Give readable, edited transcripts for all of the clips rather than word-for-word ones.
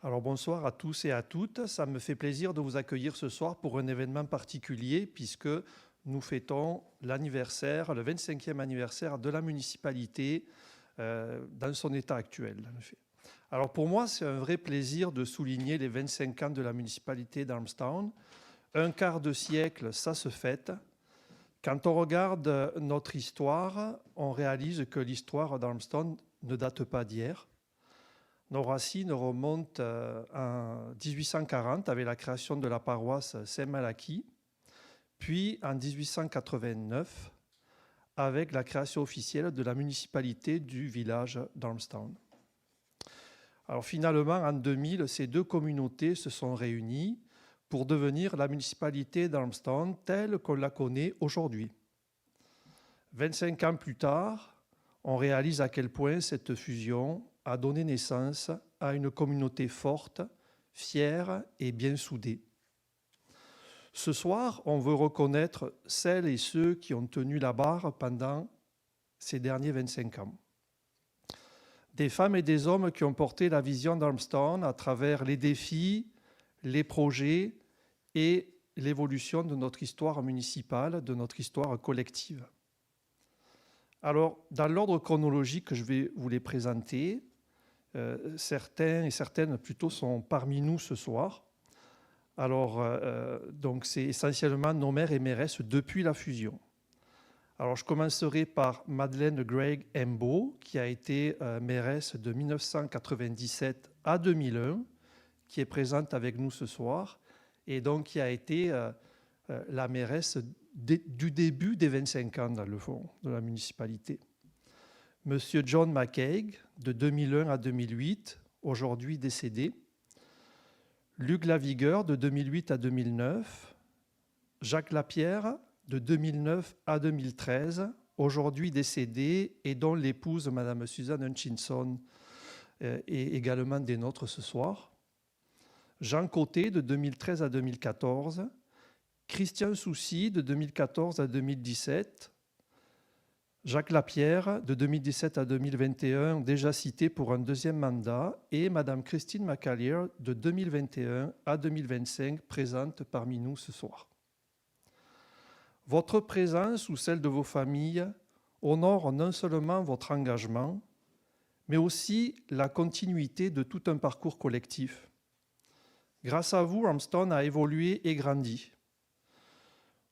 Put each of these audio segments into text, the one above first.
Alors bonsoir à tous et à toutes. Ça me fait plaisir de vous accueillir ce soir pour un événement particulier puisque nous fêtons l'anniversaire, le 25e anniversaire de la municipalité dans son état actuel. En effet. Alors pour moi, c'est un vrai plaisir de souligner les 25 ans de la municipalité d'Armstown. Un quart de siècle, ça se fête. Quand on regarde notre histoire, on réalise que l'histoire d'Armstown ne date pas d'hier. Nos racines remontent en 1840 avec la création de la paroisse Saint-Malachie, puis en 1889 avec la création officielle de la municipalité du village d'Armstown. Alors finalement, en 2000, ces deux communautés se sont réunies pour devenir la municipalité d'Armstown telle qu'on la connaît aujourd'hui. 25 ans plus tard, on réalise à quel point cette fusion a donné naissance à une communauté forte, fière et bien soudée. Ce soir, on veut reconnaître celles et ceux qui ont tenu la barre pendant ces derniers 25 ans. Des femmes et des hommes qui ont porté la vision d'Armstown à travers les défis, les projets et l'évolution de notre histoire municipale, de notre histoire collective. Alors, dans l'ordre chronologique que je vais vous les présenter, certains et certaines plutôt sont parmi nous ce soir. Alors, donc c'est essentiellement nos maires et mairesses depuis la fusion. Alors, je commencerai par Madeleine Gregg Embo, qui a été mairesse de 1997 à 2001, qui est présente avec nous ce soir, et donc qui a été la mairesse du début des 25 ans, dans le fond, de la municipalité. Monsieur John McCaig, de 2001 à 2008, aujourd'hui décédé. Luc Lavigueur, de 2008 à 2009. Jacques Lapierre, de 2009 à 2013, aujourd'hui décédé, et dont l'épouse, Madame Suzanne Hutchinson, est également des nôtres ce soir. Jean Côté, de 2013 à 2014. Christian Soucy, de 2014 à 2017. Jacques Lapierre, de 2017 à 2021, déjà cité pour un deuxième mandat, et Madame Christine McAleer, de 2021 à 2025, présente parmi nous ce soir. Votre présence ou celle de vos familles honore non seulement votre engagement, mais aussi la continuité de tout un parcours collectif. Grâce à vous, Armstown a évolué et grandi.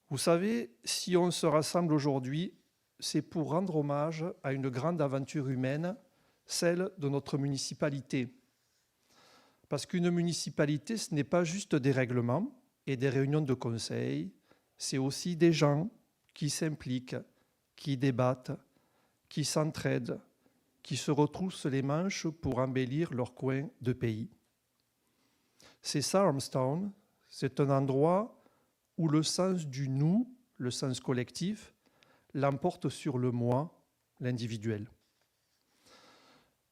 Vous savez, si on se rassemble aujourd'hui, c'est pour rendre hommage à une grande aventure humaine, celle de notre municipalité. Parce qu'une municipalité, ce n'est pas juste des règlements et des réunions de conseil, c'est aussi des gens qui s'impliquent, qui débattent, qui s'entraident, qui se retroussent les manches pour embellir leur coin de pays. C'est ça, Armstown, c'est un endroit où le sens du nous, le sens collectif, l'emporte sur le moi, l'individuel.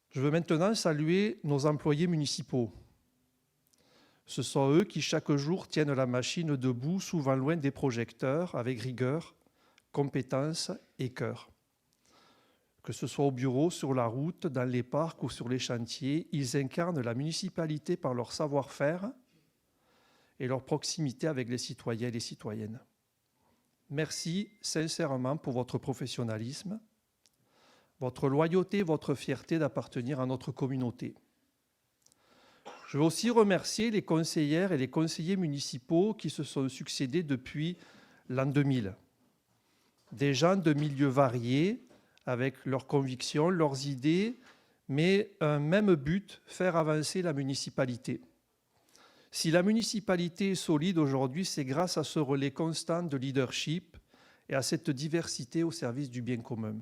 Je veux maintenant saluer nos employés municipaux. Ce sont eux qui chaque jour tiennent la machine debout, souvent loin des projecteurs, avec rigueur, compétence et cœur. Que ce soit au bureau, sur la route, dans les parcs ou sur les chantiers, ils incarnent la municipalité par leur savoir-faire et leur proximité avec les citoyens et les citoyennes. Merci sincèrement pour votre professionnalisme, votre loyauté, votre fierté d'appartenir à notre communauté. Je veux aussi remercier les conseillères et les conseillers municipaux qui se sont succédés depuis l'an 2000. Des gens de milieux variés, avec leurs convictions, leurs idées, mais un même but, faire avancer la municipalité. Si la municipalité est solide aujourd'hui, c'est grâce à ce relais constant de leadership et à cette diversité au service du bien commun.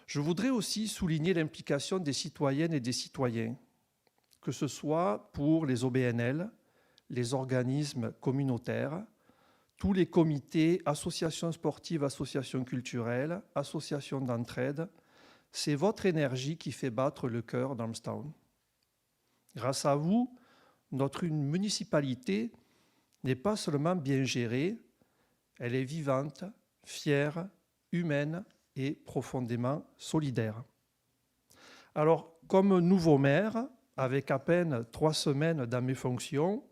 Je voudrais aussi souligner l'implication des citoyennes et des citoyens, que ce soit pour les OBNL, les organismes communautaires, tous les comités, associations sportives, associations culturelles, associations d'entraide. C'est votre énergie qui fait battre le cœur d'Armstown. Grâce à vous, notre municipalité n'est pas seulement bien gérée, elle est vivante, fière, humaine et profondément solidaire. Alors, comme nouveau maire, avec à peine 3 semaines dans mes fonctions,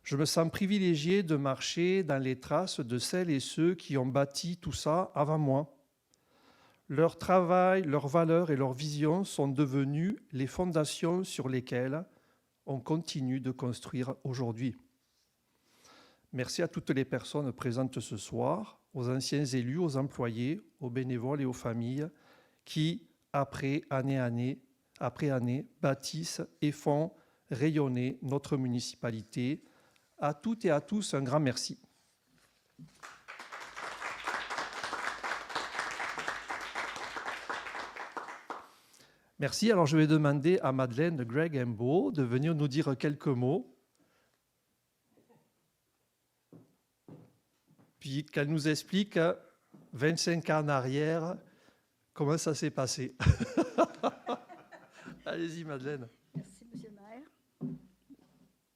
je me sens privilégié de marcher dans les traces de celles et ceux qui ont bâti tout ça avant moi. Leur travail, leurs valeurs et leurs visions sont devenus les fondations sur lesquelles on continue de construire aujourd'hui. Merci à toutes les personnes présentes ce soir, aux anciens élus, aux employés, aux bénévoles et aux familles qui, après année, bâtissent et font rayonner notre municipalité. À toutes et à tous, un grand merci. Merci. Alors, je vais demander à Madeleine de Greg Embo de venir nous dire quelques mots, puis qu'elle nous explique 25 ans en arrière comment ça s'est passé. Allez-y, Madeleine. Merci, Monsieur le maire.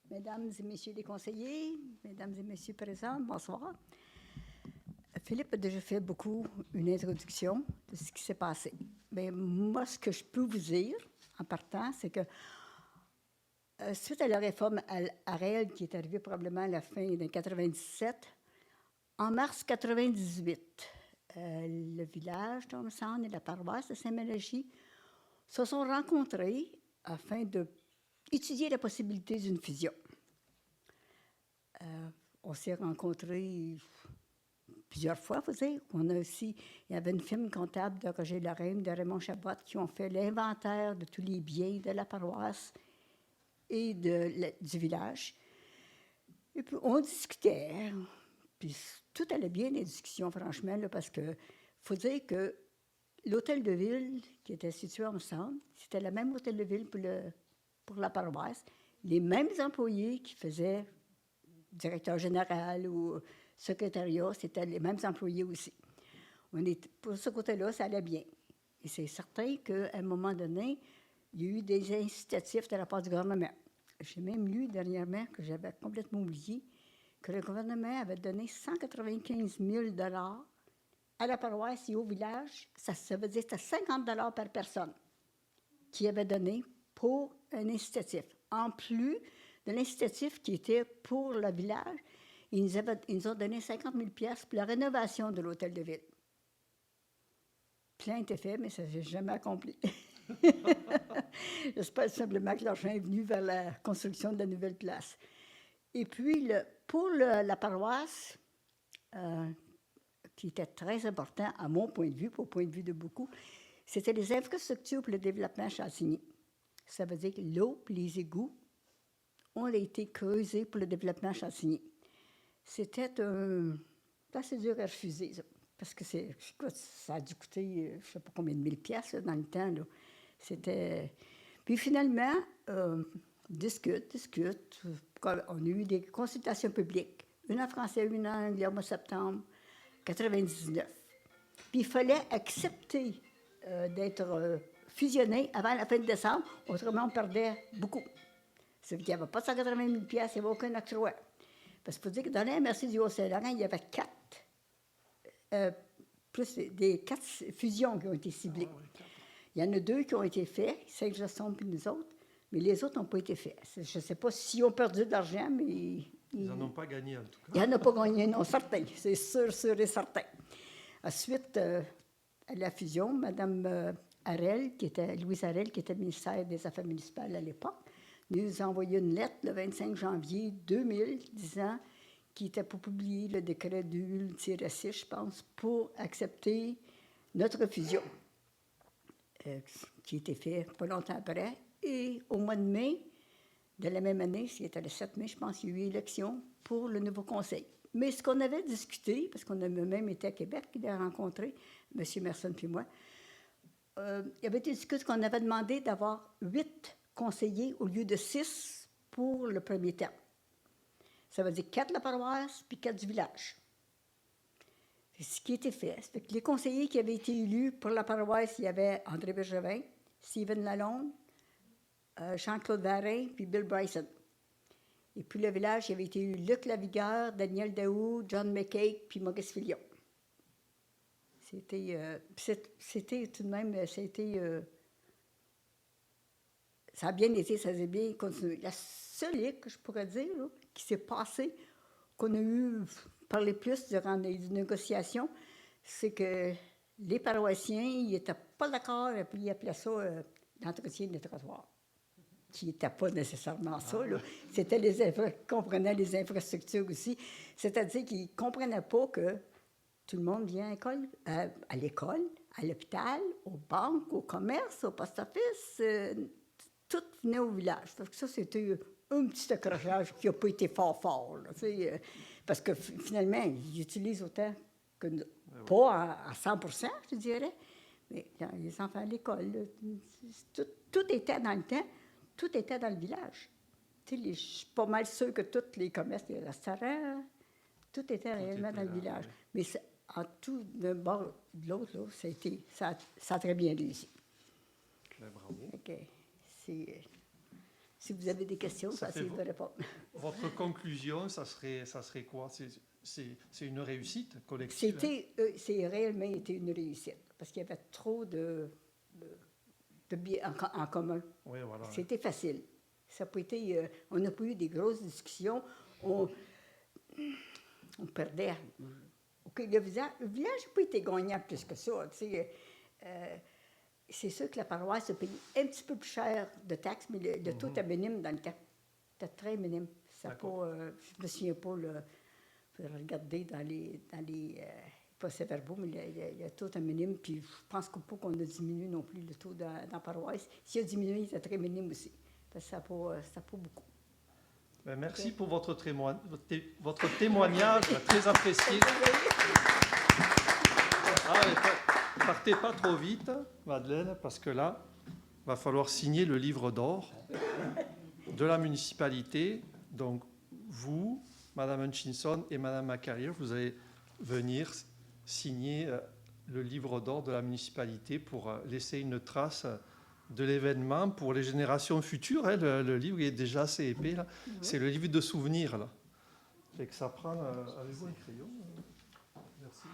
Mesdames et messieurs les conseillers, mesdames et messieurs présents, bonsoir. Philippe a déjà fait une introduction de ce qui s'est passé. Mais moi, ce que je peux vous dire, en partant, c'est que suite à la réforme Harel, qui est arrivée probablement à la fin de 97, en mars 98, le village d'Ormesson et la paroisse de Saint-Mélagie se sont rencontrés afin d'étudier la possibilité d'une fusion. On s'est rencontrés plusieurs fois, vous savez. Il y avait une firme comptable de Roger Lorraine, de Raymond Chabot, qui ont fait l'inventaire de tous les biens de la paroisse et du village. Et puis, on discutait. Puis, tout allait bien, les discussions, franchement, là, parce que faut dire que l'hôtel de ville, qui était situé ensemble, c'était le même hôtel de ville pour la paroisse. Les mêmes employés qui faisaient directeur général ou secrétariat, c'était les mêmes employés aussi. Pour ce côté-là, ça allait bien. Et c'est certain qu'à un moment donné, il y a eu des incitatifs de la part du gouvernement. J'ai même lu dernièrement, que j'avais complètement oublié, que le gouvernement avait donné 195 000 $ à la paroisse et au village. Ça veut dire que c'était 50 $ par personne qui avait donné pour un incitatif. En plus de l'incitatif qui était pour le village, ils nous ont donné 50 000 $ pour la rénovation de l'hôtel de ville. Plein était fait, mais ça ne s'est jamais accompli. J'espère simplement que l'argent est venu vers la construction de la nouvelle place. Et puis, pour la paroisse, qui était très important à mon point de vue, au point de vue de beaucoup, c'était les infrastructures pour le développement à Chantigny. Ça veut dire que l'eau et les égouts ont été creusés pour le développement à Chantigny. C'était assez dur à refuser, ça, parce que ça a dû coûter, je ne sais pas combien de mille piastres dans le temps. Là. Puis finalement, discute. On a eu des consultations publiques, une en français, une en anglais au mois de septembre 99. Puis il fallait accepter d'être fusionné avant la fin de décembre, autrement on perdait beaucoup. Ça veut dire qu'il n'y avait pas 180 000 $, il n'y avait aucun octroi. Parce qu'il faut dire que dans la MRC du Haut-Saint-Laurent, il y avait 4 fusions qui ont été ciblées. Il y en a 2 qui ont été faites, Saint-Gestion puis nous autres, mais les autres n'ont pas été faits. Je ne sais pas s'ils ont perdu de l'argent, mais... Ils n'en ont pas gagné, en tout cas. Ils n'en ont pas gagné, non, certain. C'est sûr et certain. Ensuite, à la fusion, Mme Louise Harel, qui était ministère des Affaires municipales à l'époque, nous a envoyé une lettre le 25 janvier 2000 disant qu'il était pour publier le décret 2000-6, je pense, pour accepter notre fusion, qui a été fait pas longtemps après. Et au mois de mai de la même année, c'était le 7 mai, je pense, il y a eu élection pour le nouveau conseil. Mais ce qu'on avait discuté, parce qu'on avait même été à Québec, il a rencontré M. Merson puis moi, il avait été discuté qu'on avait demandé d'avoir 8 conseillers au lieu de 6 pour le premier terme. Ça veut dire 4 de la paroisse puis 4 du village. C'est ce qui a été fait. C'est que les conseillers qui avaient été élus pour la paroisse, il y avait André Bergevin, Stephen Lalonde, Jean-Claude Varin puis Bill Bryson. Et puis le village, il avait été élu Luc Lavigueur, Daniel Daou, John McCaig puis Maurice Filion. C'était tout de même, ça a bien été, ça s'est bien continué. La seule hic que je pourrais dire, là, qui s'est passée, qu'on a eu parlé plus durant les négociations, c'est que les paroissiens, ils n'étaient pas d'accord, et puis ils appelaient ça l'entretien des trottoirs, qui n'était pas nécessairement ça. Là. C'était comprenaient les infrastructures aussi. C'est-à-dire qu'ils ne comprenaient pas que tout le monde vient à l'école, à l'hôpital, aux banques, au commerce, au post-office. Tout venait au village. Fait que ça, c'était un petit accrochage qui n'a pas été fort, là, parce que finalement, ils utilisent autant que nous. Pas à 100%, je dirais, mais les enfants à l'école, là, tout était dans le temps, tout était dans le village. Je suis pas mal sûre que tous les commerces, les restaurants, tout était réellement dans le village. Oui. Mais en tout, d'un bord de l'autre, là, ça a très bien réussi. Ben, bravo. Okay. Si vous avez des questions, ça essayez de répondre. Votre conclusion, ça serait quoi? C'est une réussite collective? C'est réellement été une réussite, parce qu'il y avait trop de biens en commun. Oui, voilà. C'était facile. Ça n'a pas été, on n'a pas eu des grosses discussions. On perdait. Okay, le village n'a pas été gagnant plus que ça. C'est sûr que la paroisse a payé un petit peu plus cher de taxes, mais le taux était minime dans le temps. C'était très minime. Ça pas, je ne me souviens pas, je vais regarder dans les procès-verbaux, mais le taux était minime, puis je pense pas qu'on a diminué non plus le taux dans la paroisse. S'il a diminué, il était très minime aussi, parce que ça n'a pas beaucoup. Ben, merci pour votre témoignage, très apprécié. Partez pas trop vite, Madeleine, parce que là, il va falloir signer le livre d'or de la municipalité. Donc, vous, Madame Hutchinson et Madame McCarrier, vous allez venir signer le livre d'or de la municipalité pour laisser une trace de l'événement pour les générations futures. Hein. Le livre est déjà assez épais. Là. Oui. C'est le livre de souvenirs. Là. Fait que ça prend... avez-vous un crayon? Merci.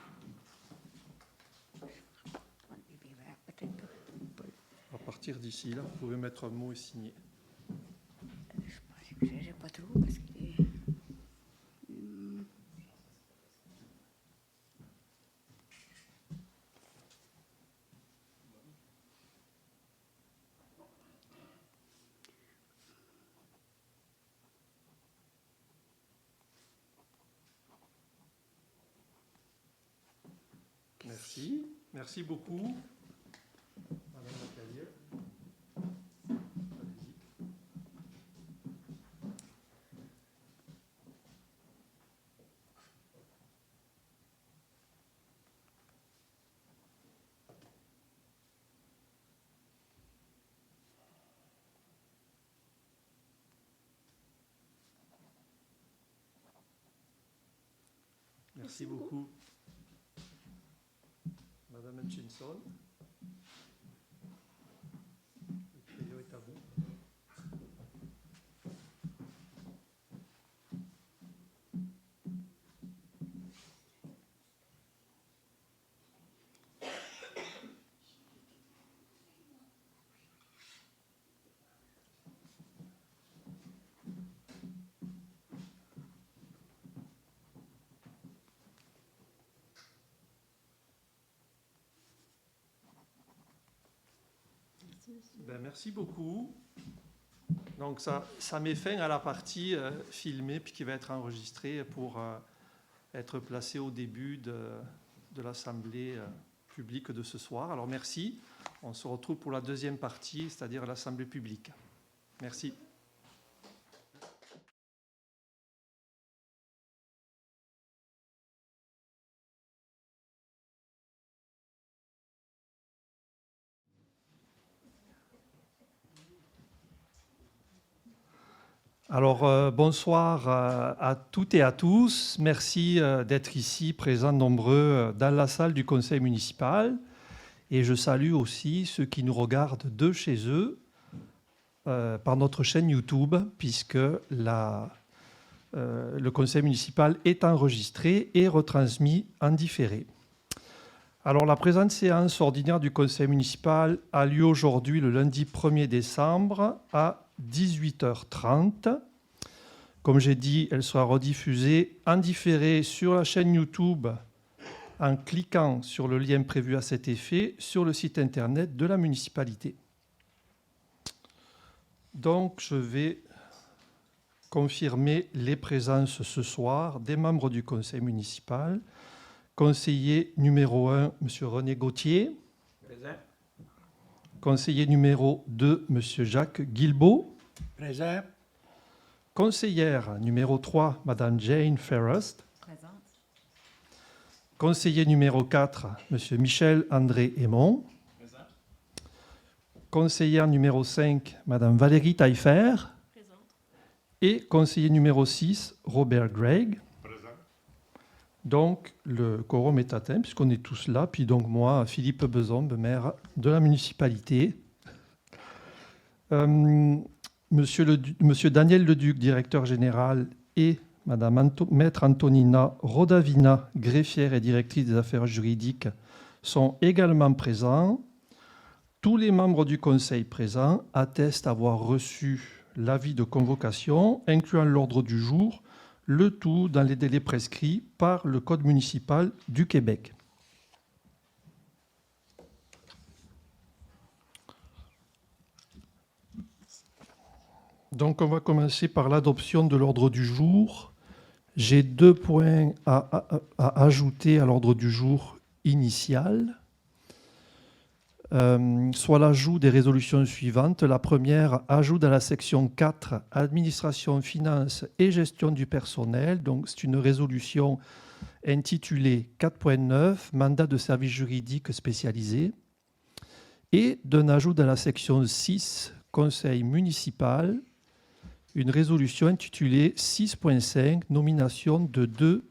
À partir d'ici, là, vous pouvez mettre un mot et signer. Je ne sais pas trop parce que... Merci. Merci beaucoup. Madame Macalier. Merci beaucoup. Madame Hutchinson. Le crayon est à vous. Ben, merci beaucoup. Donc ça met fin à la partie filmée puis qui va être enregistrée pour être placée au début de l'assemblée publique de ce soir. Alors merci. On se retrouve pour la deuxième partie, c'est-à-dire l'assemblée publique. Merci. Alors, bonsoir à toutes et à tous. Merci d'être ici, présents nombreux dans la salle du conseil municipal. Et je salue aussi ceux qui nous regardent de chez eux par notre chaîne YouTube, puisque le conseil municipal est enregistré et retransmis en différé. Alors, la présente séance ordinaire du conseil municipal a lieu aujourd'hui, le lundi 1er décembre, à 18h30. Comme j'ai dit, elle sera rediffusée en différé sur la chaîne YouTube en cliquant sur le lien prévu à cet effet sur le site internet de la municipalité. Donc, je vais confirmer les présences ce soir des membres du conseil municipal. Conseiller numéro 1, M. René Gauthier. Présent. Conseiller numéro 2, M. Jacques Guilbeault. Présent. Conseillère numéro 3, Mme Jane Ferrust. Présente. Conseiller numéro 4, M. Michel-André Aymon. Présent. Conseillère numéro 5, Mme Valérie Taillefer. Présente. Et conseiller numéro 6, Robert Gregg. Présent. Donc, le quorum est atteint, puisqu'on est tous là. Puis donc, moi, Philippe Bezombe, maire de la municipalité. Monsieur Daniel Leduc, directeur général, et Madame Maître Antonina Rodavina, greffière et directrice des affaires juridiques, sont également présents. Tous les membres du conseil présents attestent avoir reçu l'avis de convocation, incluant l'ordre du jour, le tout dans les délais prescrits par le Code municipal du Québec. Donc, on va commencer par l'adoption de l'ordre du jour. J'ai 2 points à ajouter à l'ordre du jour initial. Soit l'ajout des résolutions suivantes. La première, ajout dans la section 4, administration, finances et gestion du personnel. Donc, c'est une résolution intitulée 4.9, mandat de service juridique spécialisé. Et d'un ajout dans la section 6, conseil municipal, une résolution intitulée 6.5, nomination de 2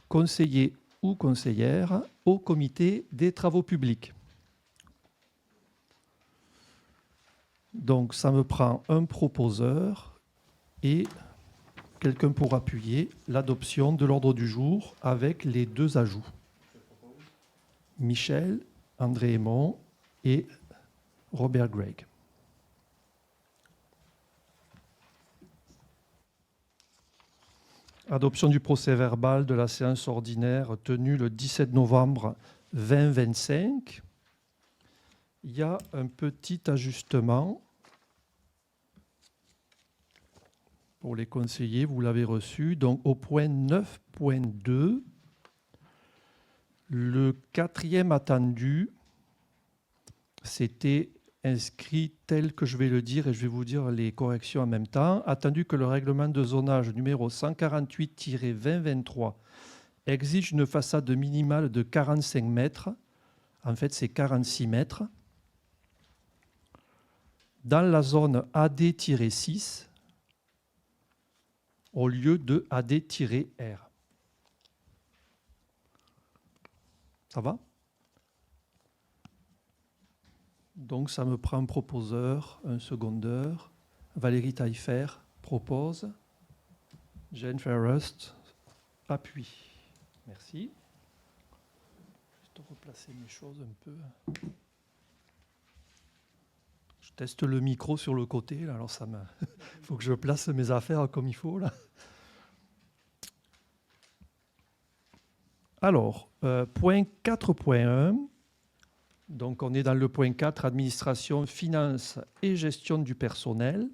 conseillers ou conseillères au comité des travaux publics. Donc, ça me prend un proposeur et quelqu'un pour appuyer l'adoption de l'ordre du jour avec les 2 ajouts. Michel, André Aymon et Robert Gregg. Adoption du procès-verbal de la séance ordinaire tenue le 17 novembre 2025. Il y a un petit ajustement pour les conseillers, vous l'avez reçu. Donc, au point 9.2, le 4e attendu, c'était inscrit tel que je vais le dire, et je vais vous dire les corrections en même temps. Attendu que le règlement de zonage numéro 148-2023 exige une façade minimale de 45 mètres, en fait c'est 46 mètres, dans la zone AD-6 au lieu de AD-R. Ça va ? Donc, ça me prend un proposeur, un secondeur. Valérie Taillefer propose. Jane Ferrust appuie. Merci. Je vais replacer mes choses un peu. Je teste le micro sur le côté. Là, alors, il faut que je place mes affaires comme il faut. Là. Alors, point 4.1. Donc, on est dans le point 4, administration, finances et gestion du personnel.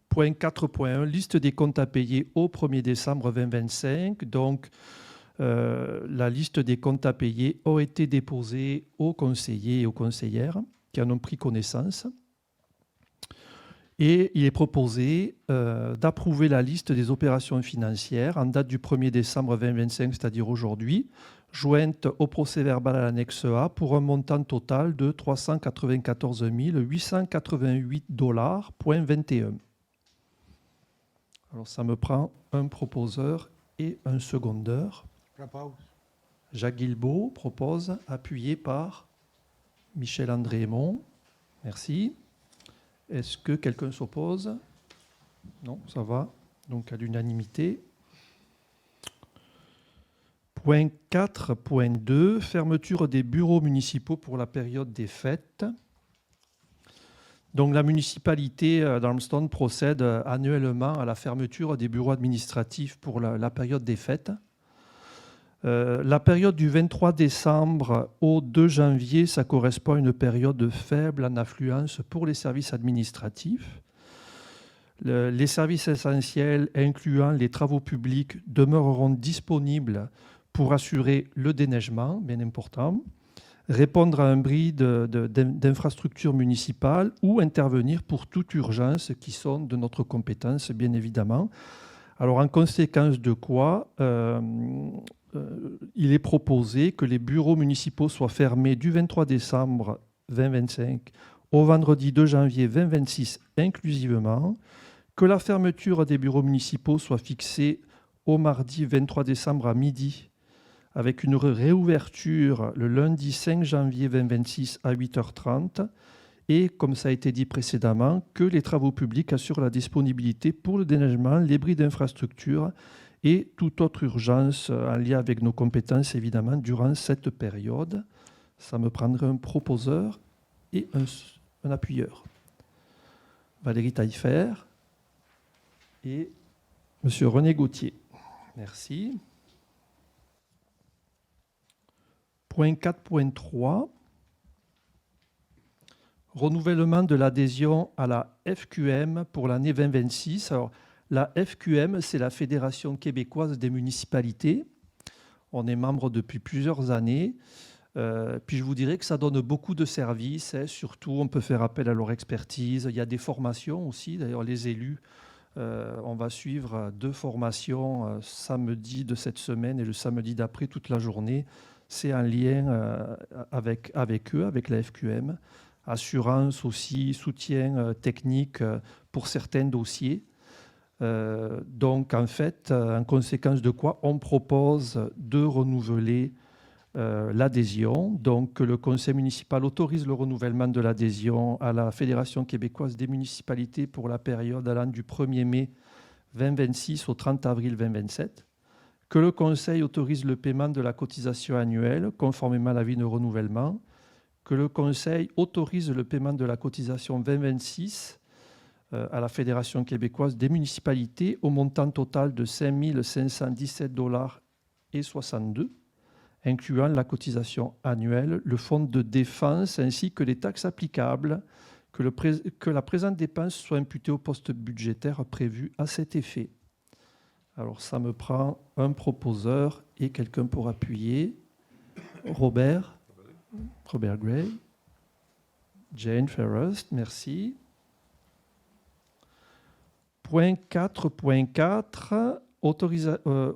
Point 4.1, liste des comptes à payer au 1er décembre 2025. Donc, la liste des comptes à payer a été déposée aux conseillers et aux conseillères qui en ont pris connaissance. Et il est proposé d'approuver la liste des opérations financières en date du 1er décembre 2025, c'est-à-dire aujourd'hui, jointe au procès-verbal à l'annexe A pour un montant total de 394 888,21 $. Alors, ça me prend un proposeur et un secondeur. Propose. Jacques Guilbeault propose, appuyé par Michel-André Aymon. Merci. Est-ce que quelqu'un s'oppose ? Non, ça va. Donc, à l'unanimité. Point 4.2, fermeture des bureaux municipaux pour la période des fêtes. Donc, la municipalité d'Armstrong procède annuellement à la fermeture des bureaux administratifs pour la période des fêtes. La période du 23 décembre au 2 janvier, ça correspond à une période faible en affluence pour les services administratifs. Les services essentiels, incluant les travaux publics, demeureront disponibles pour assurer le déneigement, bien important, répondre à un bris d'infrastructures municipales ou intervenir pour toute urgence qui sont de notre compétence, bien évidemment. Alors, en conséquence de quoi, il est proposé que les bureaux municipaux soient fermés du 23 décembre 2025 au vendredi 2 janvier 2026 inclusivement, que la fermeture des bureaux municipaux soit fixée au mardi 23 décembre à midi, avec une réouverture le lundi 5 janvier 2026 à 8h30, et, comme ça a été dit précédemment, que les travaux publics assurent la disponibilité pour le déneigement, les bris d'infrastructures et toute autre urgence en lien avec nos compétences, évidemment, durant cette période. Ça me prendrait un proposeur et un appuyeur. Valérie Taillefer et M. René Gauthier. Merci. Point 4.3. Renouvellement de l'adhésion à la FQM pour l'année 2026. Alors, la FQM, c'est la Fédération québécoise des municipalités. On est membre depuis plusieurs années. Puis je vous dirais que ça donne beaucoup de services. Surtout, on peut faire appel à leur expertise. Il y a des formations aussi. D'ailleurs, les élus, on va suivre 2 formations samedi de cette semaine et le samedi d'après toute la journée. C'est en lien avec eux, avec la FQM. Assurance aussi, soutien technique pour certains dossiers. Donc, en fait, en conséquence de quoi, on propose de renouveler l'adhésion. Donc, que le conseil municipal autorise le renouvellement de l'adhésion à la Fédération québécoise des municipalités pour la période allant du 1er mai 2026 au 30 avril 2027. Que le conseil autorise le paiement de la cotisation annuelle conformément à l'avis de renouvellement. Que le conseil autorise le paiement de la cotisation 2026 à la Fédération québécoise des municipalités au montant total de 5 517,62 $, incluant la cotisation annuelle, le fonds de défense ainsi que les taxes applicables, que la présente dépense soit imputée au poste budgétaire prévu à cet effet. Alors, ça me prend un proposeur et quelqu'un pour appuyer. Robert Gray. Jane Ferrest, merci. Point 4.4,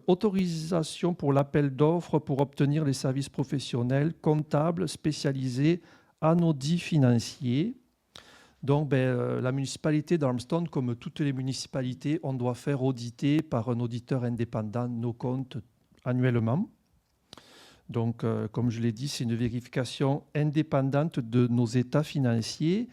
autorisation pour l'appel d'offres pour obtenir les services professionnels comptables spécialisés en audit financier. Donc, la municipalité d'Armstrong, comme toutes les municipalités, on doit faire auditer par un auditeur indépendant nos comptes annuellement. Donc, comme je l'ai dit, c'est une vérification indépendante de nos états financiers.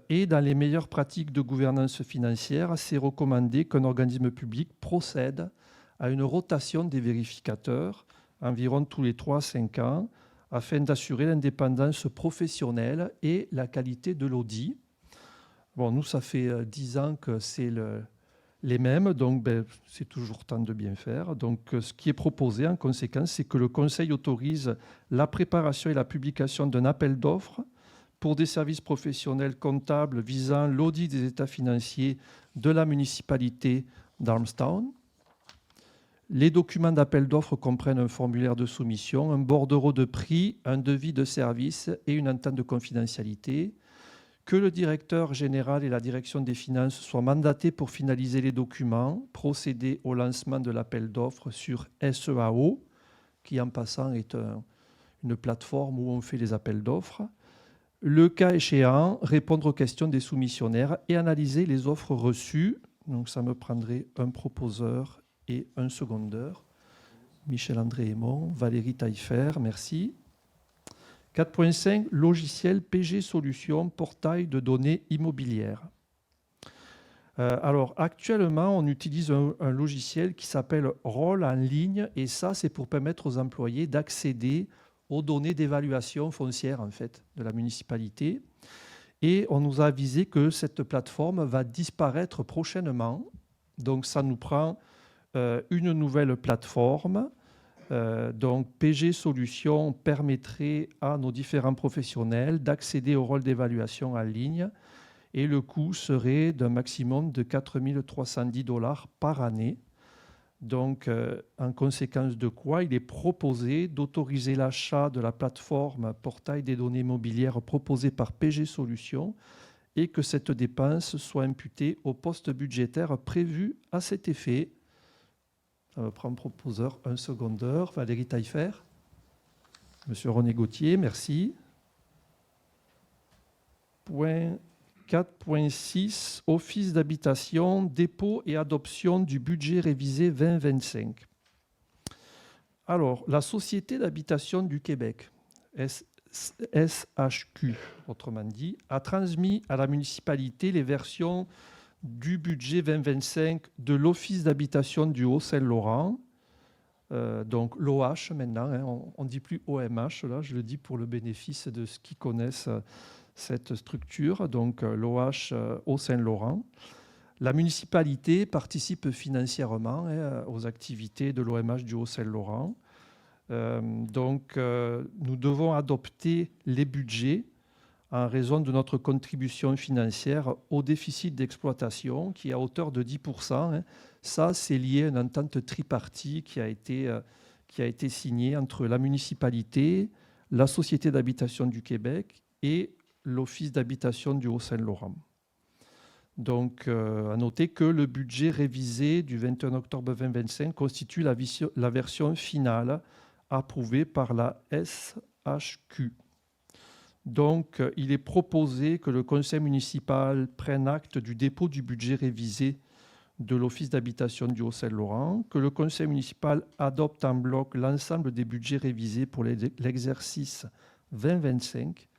Et dans les meilleures pratiques de gouvernance financière, c'est recommandé qu'un organisme public procède à une rotation des vérificateurs, environ tous les 3 à 5 ans, afin d'assurer l'indépendance professionnelle et la qualité de l'audit. Bon, nous, ça fait 10 ans que c'est les mêmes, donc c'est toujours temps de bien faire. Donc, ce qui est proposé en conséquence, c'est que le Conseil autorise la préparation et la publication d'un appel d'offres pour des services professionnels comptables visant l'audit des états financiers de la municipalité d'Armstrong. Les documents d'appel d'offres comprennent un formulaire de soumission, un bordereau de prix, un devis de service et une entente de confidentialité. Que le directeur général et la direction des finances soient mandatés pour finaliser les documents, procéder au lancement de l'appel d'offres sur SEAO, qui en passant est une plateforme où on fait les appels d'offres. Le cas échéant, répondre aux questions des soumissionnaires et analyser les offres reçues. Donc ça me prendrait un proposeur et un secondeur. Michel-André Aymon, Valérie Taillefer, merci. 4.5, logiciel PG Solutions, portail de données immobilières. Alors, actuellement, on utilise un logiciel qui s'appelle Rôle en ligne, et ça, c'est pour permettre aux employés d'accéder aux données d'évaluation foncière, en fait, de la municipalité. Et on nous a avisé que cette plateforme va disparaître prochainement. Donc, ça nous prend une nouvelle plateforme. Donc, PG Solutions permettrait à nos différents professionnels d'accéder au rôle d'évaluation en ligne, et le coût serait d'un maximum de 4 310 $ par année. Donc, en conséquence de quoi, il est proposé d'autoriser l'achat de la plateforme portail des données mobilières proposée par PG Solutions, et que cette dépense soit imputée au poste budgétaire prévu à cet effet. Ça me prend proposeur, un secondeur. Valérie Taillefer. Monsieur René Gauthier, merci. Point 4.6, Office d'habitation, dépôt et adoption du budget révisé 2025. Alors, la Société d'habitation du Québec, SHQ, autrement dit, a transmis à la municipalité les versions du budget 2025 de l'Office d'habitation du Haut-Saint-Laurent, donc l'OH maintenant, hein, on ne dit plus OMH, là, je le dis pour le bénéfice de ceux qui connaissent cette structure, donc l'OH Haut-Saint-Laurent. La municipalité participe financièrement aux activités de l'OMH du Haut-Saint-Laurent. Donc, nous devons adopter les budgets en raison de notre contribution financière au déficit d'exploitation qui est à hauteur de 10%. Hein. Ça, c'est lié à une entente tripartite qui a été signée entre la municipalité, la Société d'habitation du Québec et l'Office d'habitation du Haut-Saint-Laurent. Donc, à noter que le budget révisé du 21 octobre 2025 constitue la version finale approuvée par la SHQ. Donc, il est proposé que le conseil municipal prenne acte du dépôt du budget révisé de l'Office d'habitation du Haut-Saint-Laurent, que le conseil municipal adopte en bloc l'ensemble des budgets révisés pour l'exercice 2025,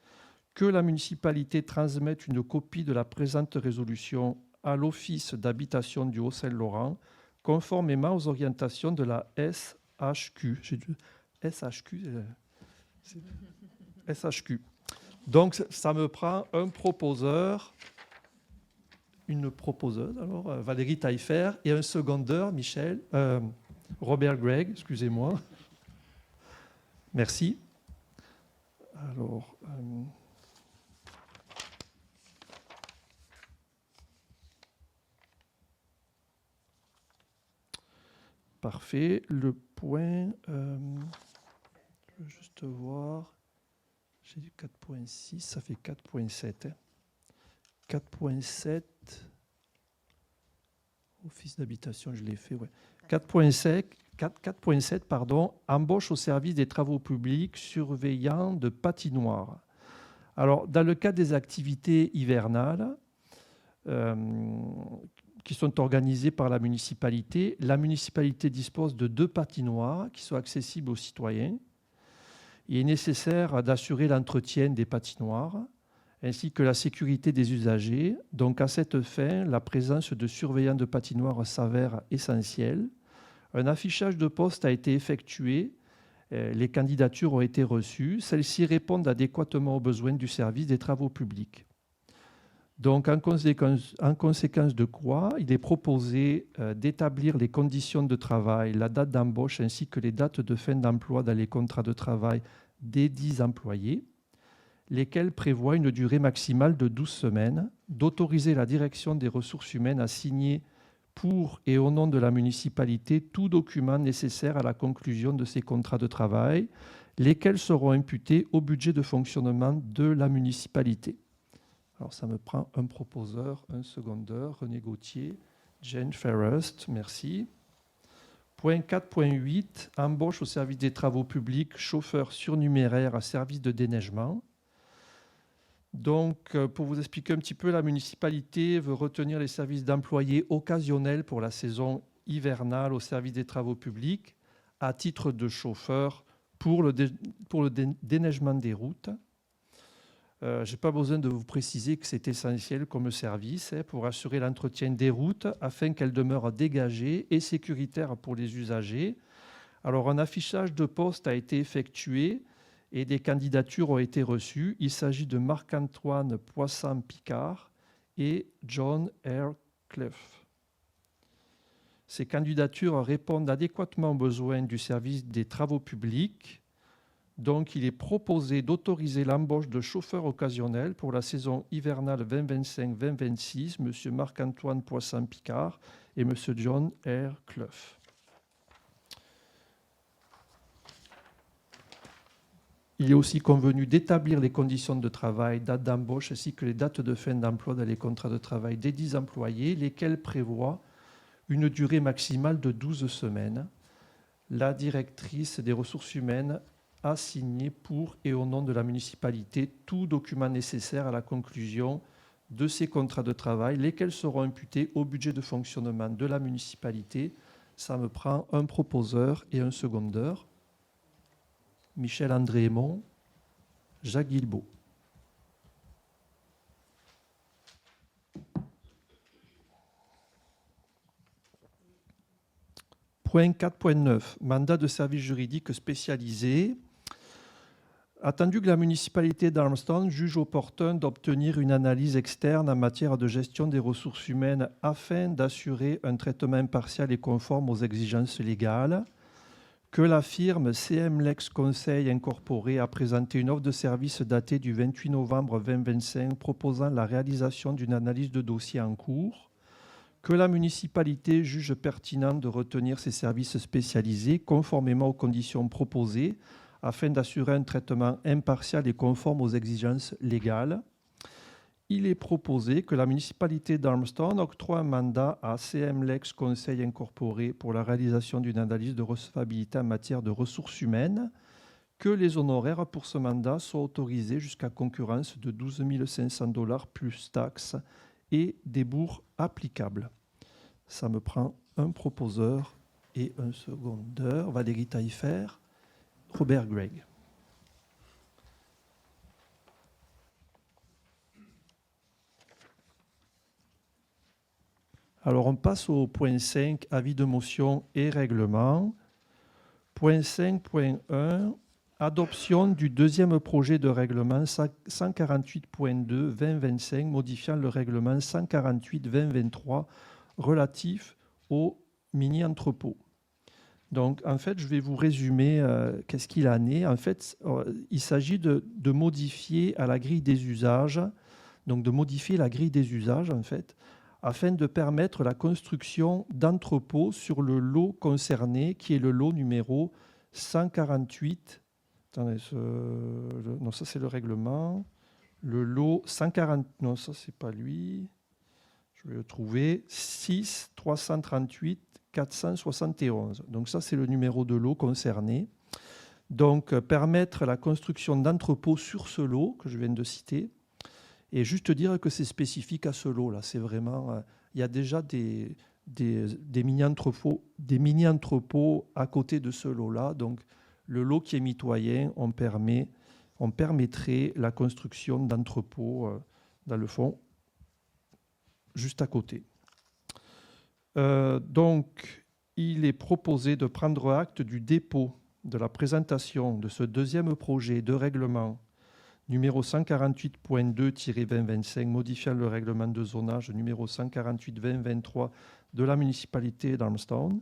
que la municipalité transmette une copie de la présente résolution à l'Office d'habitation du Haut-Saint-Laurent, conformément aux orientations de la SHQ. J'ai dit SHQ, SHQ. Donc, ça me prend un proposeur, une proposeuse, alors Valérie Taillefer, et un secondeur, Robert Gregg, excusez-moi. Merci. Alors, parfait. Le point, je veux juste voir. J'ai dit 4.6, ça fait 4.7. Hein. 4.7, Office d'habitation, je l'ai fait, ouais. 4.7, pardon, embauche au service des travaux publics surveillant de patinoires. Alors, dans le cadre des activités hivernales qui sont organisées par la municipalité dispose de 2 patinoires qui sont accessibles aux citoyens. Il est nécessaire d'assurer l'entretien des patinoires ainsi que la sécurité des usagers. Donc, à cette fin, la présence de surveillants de patinoires s'avère essentielle. Un affichage de poste a été effectué. Les candidatures ont été reçues. Celles-ci répondent adéquatement aux besoins du service des travaux publics. Donc, en conséquence de quoi, il est proposé d'établir les conditions de travail, la date d'embauche ainsi que les dates de fin d'emploi dans les contrats de travail des 10 employés, lesquels prévoient une durée maximale de 12 semaines, d'autoriser la direction des ressources humaines à signer pour et au nom de la municipalité tout document nécessaire à la conclusion de ces contrats de travail, lesquels seront imputés au budget de fonctionnement de la municipalité. Alors, ça me prend un proposeur, un secondeur, René Gauthier, Jane Ferrest, merci. Point 4.8, embauche au service des travaux publics, chauffeur surnuméraire à service de déneigement. Donc, pour vous expliquer un petit peu, la municipalité veut retenir les services d'employés occasionnels pour la saison hivernale au service des travaux publics à titre de chauffeur pour le déneigement des routes. Je n'ai pas besoin de vous préciser que c'est essentiel comme service pour assurer l'entretien des routes afin qu'elles demeurent dégagées et sécuritaires pour les usagers. Alors, un affichage de poste a été effectué et des candidatures ont été reçues. Il s'agit de Marc-Antoine Poisson-Picard et John R. Clough. Ces candidatures répondent adéquatement aux besoins du service des travaux publics. Donc, il est proposé d'autoriser l'embauche de chauffeurs occasionnels pour la saison hivernale 2025-2026, M. Marc-Antoine Poisson-Picard et M. John R. Clough. Il est aussi convenu d'établir les conditions de travail, date d'embauche ainsi que les dates de fin d'emploi dans les contrats de travail des 10 employés, lesquels prévoient une durée maximale de 12 semaines. La directrice des ressources humaines a signé pour et au nom de la municipalité tout document nécessaire à la conclusion de ces contrats de travail, lesquels seront imputés au budget de fonctionnement de la municipalité. Ça me prend un proposeur et un secondeur. Michel-André Aymon, Jacques Guilbeault. Point 4.9, mandat de service juridique spécialisé. Attendu que la municipalité d'Armstrong juge opportun d'obtenir une analyse externe en matière de gestion des ressources humaines afin d'assurer un traitement impartial et conforme aux exigences légales, que la firme CM Lex Conseil Incorporé a présenté une offre de service datée du 28 novembre 2025 proposant la réalisation d'une analyse de dossier en cours, que la municipalité juge pertinent de retenir ces services spécialisés conformément aux conditions proposées afin d'assurer un traitement impartial et conforme aux exigences légales. Il est proposé que la municipalité d'Armstrong octroie un mandat à CM Lex Conseil Incorporé pour la réalisation d'une analyse de recevabilité en matière de ressources humaines, que les honoraires pour ce mandat soient autorisés jusqu'à concurrence de 12 500 $ plus taxes et des bourgs applicables. Ça me prend un proposeur et un secondeur. Valérie Taillefer, Robert Gregg. Alors, on passe au point 5, avis de motion et règlement. Point 5.1, adoption du deuxième projet de règlement 148.2-2025, modifiant le règlement 148-2023 relatif aux mini-entrepôts. Donc, en fait, je vais vous résumer qu'est-ce qu'il en est. En fait, il s'agit de modifier à la grille des usages, donc de modifier la grille des usages, en fait, afin de permettre la construction d'entrepôts sur le lot concerné, qui est le lot numéro 148. Attendez, non, ça c'est le règlement. Le lot 140, non, ça c'est pas lui. Je vais le trouver. 6 338 471. Donc ça c'est le numéro de lot concerné. Donc permettre la construction d'entrepôts sur ce lot que je viens de citer. Et juste dire que c'est spécifique à ce lot-là. C'est vraiment, il y a déjà des mini-entrepôts à côté de ce lot-là. Donc, le lot qui est mitoyen, on permettrait la construction d'entrepôts dans le fond, juste à côté. Donc, il est proposé de prendre acte du dépôt de la présentation de ce deuxième projet de règlement numéro 148.2-2025, modifiant le règlement de zonage numéro 148-2023 de la municipalité d'Armstrong,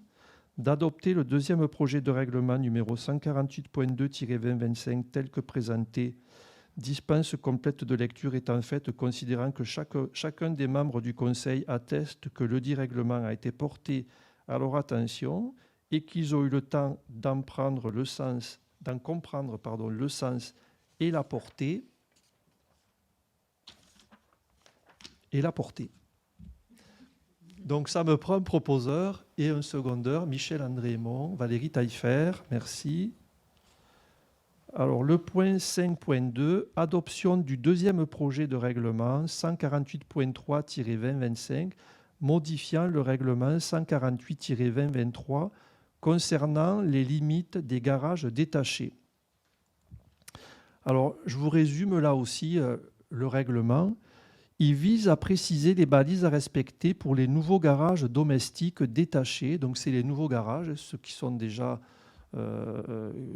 d'adopter le deuxième projet de règlement numéro 148.2-2025 tel que présenté, dispense complète de lecture étant faite, considérant que chacun des membres du Conseil atteste que le dit règlement a été porté à leur attention et qu'ils ont eu le temps d'en comprendre le sens et la portée. Donc ça me prend un proposeur et un secondeur, Michel-André Aymon, Valérie Taillefer, merci. Alors le point 5.2, adoption du deuxième projet de règlement 148.3-2025, modifiant le règlement 148-2023 concernant les limites des garages détachés. Alors, je vous résume là aussi le règlement, il vise à préciser les balises à respecter pour les nouveaux garages domestiques détachés. Donc, c'est les nouveaux garages, ceux qui sont déjà,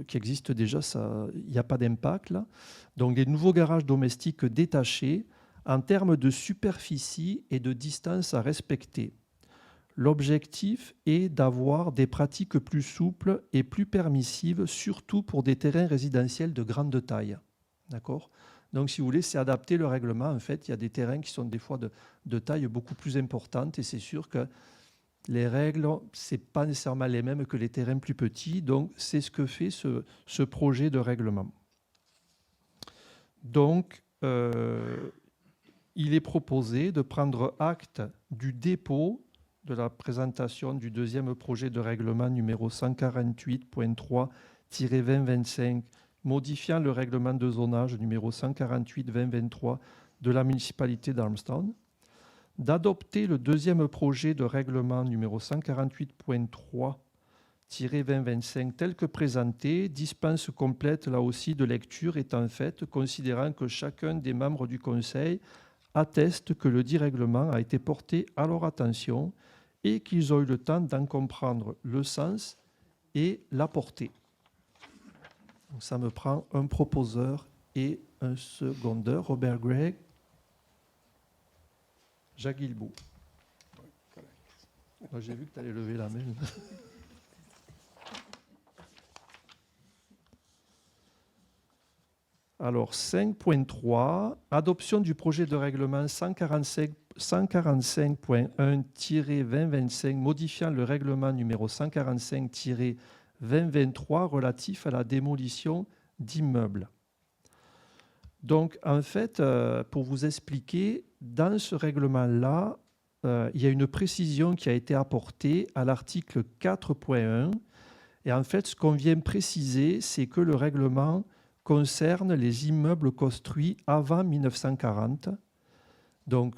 qui existent déjà, il n'y a pas d'impact là. Donc, les nouveaux garages domestiques détachés en termes de superficie et de distance à respecter. L'objectif est d'avoir des pratiques plus souples et plus permissives, surtout pour des terrains résidentiels de grande taille. D'accord ? Donc, si vous voulez, c'est adapter le règlement. En fait, il y a des terrains qui sont des fois de taille beaucoup plus importante et c'est sûr que les règles, ce n'est pas nécessairement les mêmes que les terrains plus petits. Donc, c'est ce que fait ce projet de règlement. Donc, il est proposé de prendre acte du dépôt de la présentation du deuxième projet de règlement numéro 148.3-2025 modifiant le règlement de zonage numéro 148-2023 de la municipalité d'Armstown, d'adopter le deuxième projet de règlement numéro 148.3-2025 tel que présenté, dispense complète là aussi de lecture étant faite, considérant que chacun des membres du Conseil atteste que le dit règlement a été porté à leur attention et qu'ils ont eu le temps d'en comprendre le sens et la portée. Donc ça me prend un proposeur et un secondeur, Robert Gregg, Jacques Guilbault. Moi, j'ai vu que tu allais lever la main. Alors, 5.3, adoption du projet de règlement 145.1-2025 modifiant le règlement numéro 145-2023 relatif à la démolition d'immeubles. Donc, en fait, pour vous expliquer, dans ce règlement-là, il y a une précision qui a été apportée à l'article 4.1. Et en fait, ce qu'on vient préciser, c'est que le règlement concerne les immeubles construits avant 1940. Donc,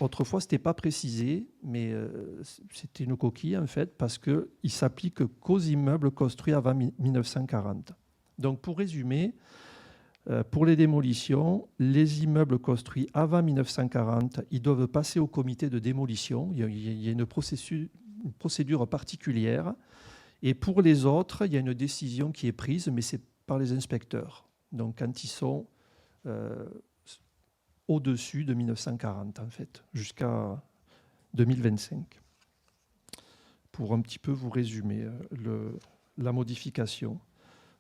autrefois, ce n'était pas précisé, mais c'était une coquille, en fait, parce qu'il ne s'applique qu'aux immeubles construits avant 1940. Donc, pour résumer, pour les démolitions, les immeubles construits avant 1940, ils doivent passer au comité de démolition. Il y a une procédure particulière. Et pour les autres, il y a une décision qui est prise, mais c'est par les inspecteurs. Donc, quand ils sont au-dessus de 1940, en fait, jusqu'à 2025. Pour un petit peu vous résumer la modification.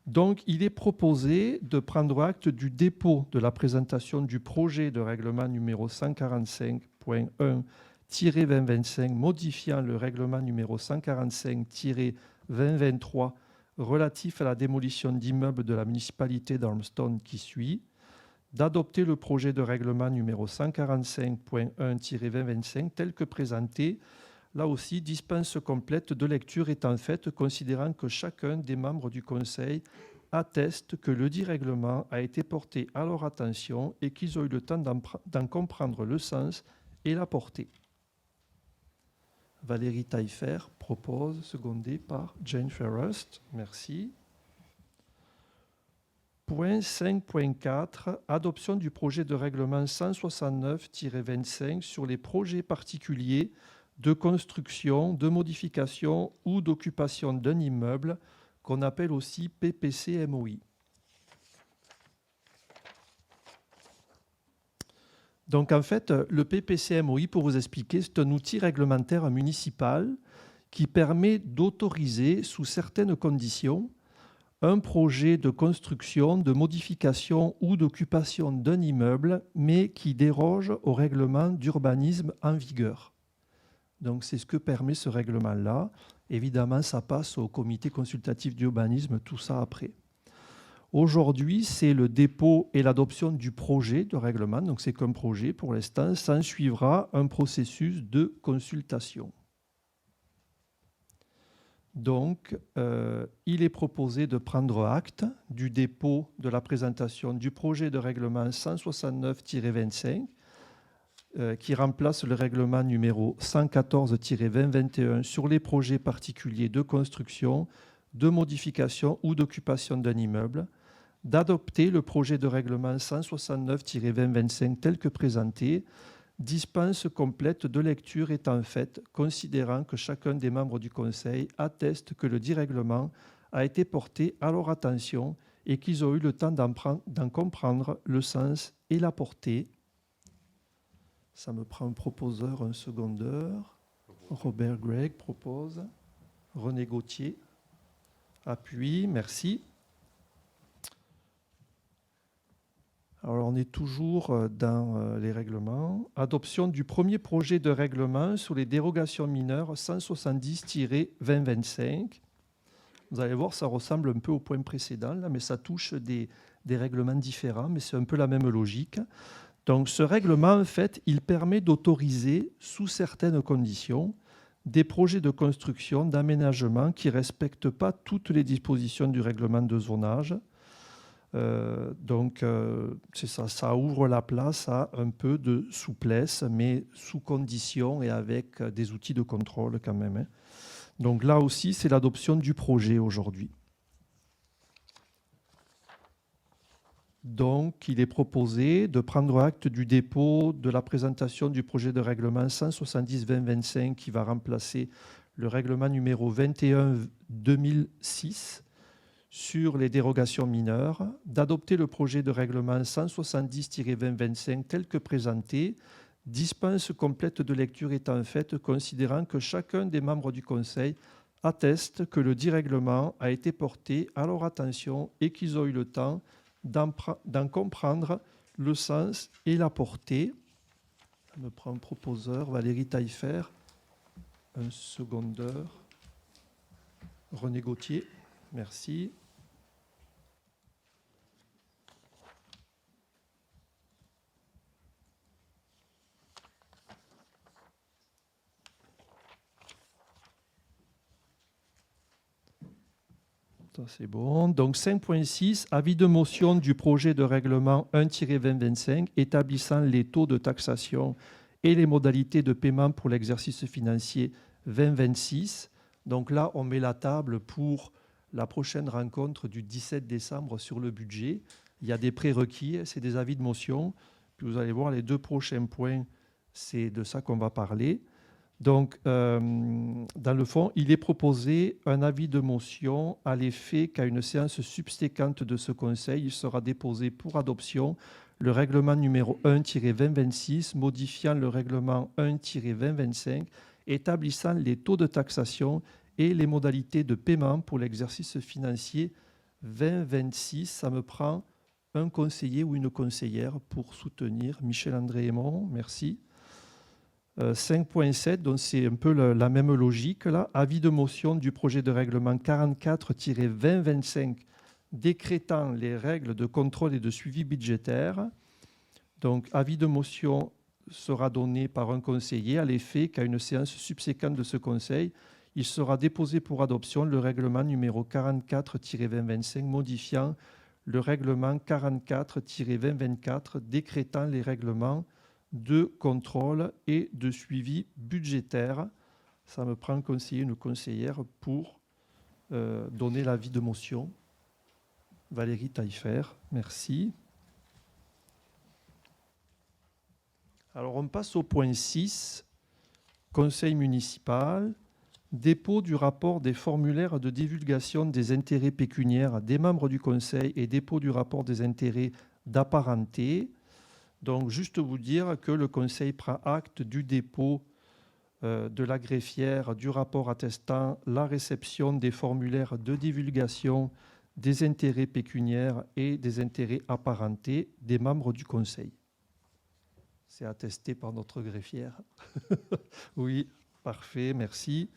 Donc, il est proposé de prendre acte du dépôt de la présentation du projet de règlement numéro 145.1-2025 modifiant le règlement numéro 145-2023 relatif à la démolition d'immeubles de la municipalité d'Armstown qui suit, d'adopter le projet de règlement numéro 145.1-2025 tel que présenté. Là aussi, dispense complète de lecture étant faite, considérant que chacun des membres du Conseil atteste que le dit règlement a été porté à leur attention et qu'ils ont eu le temps d'en comprendre le sens et la portée. Valérie Taillefer propose, secondée par Jane Ferrust. Merci. Point 5.4, adoption du projet de règlement 169-25 sur les projets particuliers de construction, de modification ou d'occupation d'un immeuble, qu'on appelle aussi PPC-MOI. Donc en fait, le PPC-MOI, pour vous expliquer, c'est un outil réglementaire municipal qui permet d'autoriser, sous certaines conditions, un projet de construction, de modification ou d'occupation d'un immeuble, mais qui déroge au règlement d'urbanisme en vigueur. Donc, c'est ce que permet ce règlement-là. Évidemment, ça passe au comité consultatif d'urbanisme, tout ça après. Aujourd'hui, c'est le dépôt et l'adoption du projet de règlement. Donc, c'est qu'un projet pour l'instant. S'en suivra un processus de consultation. Donc, il est proposé de prendre acte du dépôt de la présentation du projet de règlement 169-25 qui remplace le règlement numéro 114-2021 sur les projets particuliers de construction, de modification ou d'occupation d'un immeuble, d'adopter le projet de règlement 169-2025 tel que présenté, dispense complète de lecture étant faite, considérant que chacun des membres du Conseil atteste que le dit règlement a été porté à leur attention et qu'ils ont eu le temps d'en comprendre le sens et la portée. Ça me prend un proposeur, un secondeur. Robert Gregg propose. René Gauthier appuie, merci. Alors, on est toujours dans les règlements. Adoption du premier projet de règlement sur les dérogations mineures 170-2025. Vous allez voir, ça ressemble un peu au point précédent, là, mais ça touche des règlements différents, mais c'est un peu la même logique. Donc, ce règlement, en fait, il permet d'autoriser, sous certaines conditions, des projets de construction, d'aménagement qui ne respectent pas toutes les dispositions du règlement de zonage. C'est ça, ça ouvre la place à un peu de souplesse, mais sous condition et avec des outils de contrôle quand même, hein. Donc là aussi, c'est l'adoption du projet aujourd'hui. Donc, il est proposé de prendre acte du dépôt de la présentation du projet de règlement 170-2025 qui va remplacer le règlement numéro 21-2006 sur les dérogations mineures, d'adopter le projet de règlement 170-2025 tel que présenté, dispense complète de lecture étant faite, considérant que chacun des membres du Conseil atteste que le dit règlement a été porté à leur attention et qu'ils ont eu le temps d'en comprendre le sens et la portée. Je me prends un proposeur, Valérie Taillefer, un secondeur, René Gauthier, merci. Ça, c'est bon. Donc 5.6, avis de motion du projet de règlement 1-2025 établissant les taux de taxation et les modalités de paiement pour l'exercice financier 2026. Donc là, on met la table pour la prochaine rencontre du 17 décembre sur le budget. Il y a des prérequis, c'est des avis de motion. Puis vous allez voir, les 2 prochains points, c'est de ça qu'on va parler. Donc, dans le fond, il est proposé un avis de motion à l'effet qu'à une séance subséquente de ce Conseil, il sera déposé pour adoption le règlement numéro 1-2026 modifiant le règlement 1-2025 établissant les taux de taxation et les modalités de paiement pour l'exercice financier 2026. Ça me prend un conseiller ou une conseillère pour soutenir. Michel-André Aymon, merci. 5.7, donc c'est un peu la même logique là. Avis de motion du projet de règlement 44-2025 décrétant les règles de contrôle et de suivi budgétaire. Donc, avis de motion sera donné par un conseiller à l'effet qu'à une séance subséquente de ce Conseil, il sera déposé pour adoption le règlement numéro 44-2025 modifiant le règlement 44-2024 décrétant les règlements de contrôle et de suivi budgétaire. Ça me prend un conseiller, une conseillère pour donner l'avis de motion. Valérie Taillefer, merci. Alors on passe au point 6, Conseil municipal, dépôt du rapport des formulaires de divulgation des intérêts pécuniaires des membres du Conseil et dépôt du rapport des intérêts d'apparenté. Donc, juste vous dire que le Conseil prend acte du dépôt de la greffière du rapport attestant la réception des formulaires de divulgation des intérêts pécuniaires et des intérêts apparentés des membres du Conseil. C'est attesté par notre greffière. Oui, parfait, merci.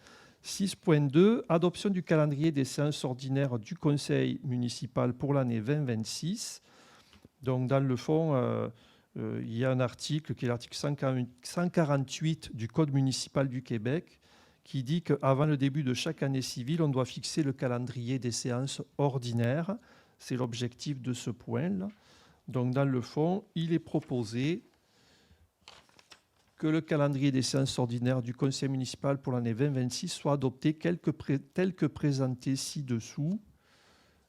6.2, adoption du calendrier des séances ordinaires du Conseil municipal pour l'année 2026. Donc, dans le fond, il y a un article qui est l'article 148 du Code municipal du Québec qui dit qu'avant le début de chaque année civile, on doit fixer le calendrier des séances ordinaires. C'est l'objectif de ce point-là. Donc, dans le fond, il est proposé que le calendrier des séances ordinaires du Conseil municipal pour l'année 2026 soit adopté tel que présenté ci-dessous.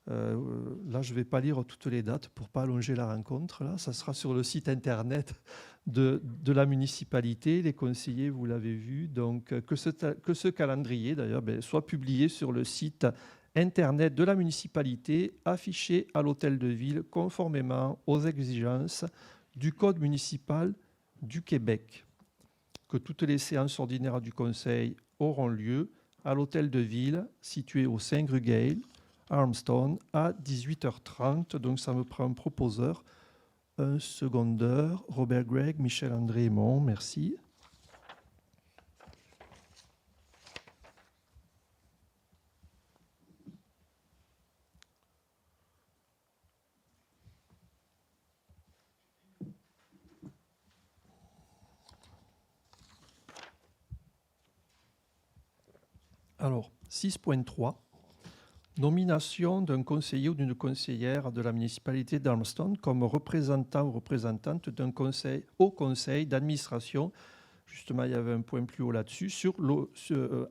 Là, je ne vais pas lire toutes les dates pour ne pas allonger la rencontre. Là, ça sera sur le site internet de la municipalité. Les conseillers, vous l'avez vu. Donc, que ce calendrier, d'ailleurs, soit publié sur le site internet de la municipalité, affiché à l'hôtel de ville, conformément aux exigences du Code municipal du Québec. Que toutes les séances ordinaires du conseil auront lieu à l'hôtel de ville, situé au 5 rue Gale, Armstone, à 18h30. Donc, ça me prend un proposeur, un secondeur, Robert Gregg, Michel-André Aymon, merci. Alors, 6.3. Nomination d'un conseiller ou d'une conseillère de la municipalité d'Armstone comme représentant ou représentante d'un conseil au conseil d'administration. Justement, il y avait un point plus haut là-dessus,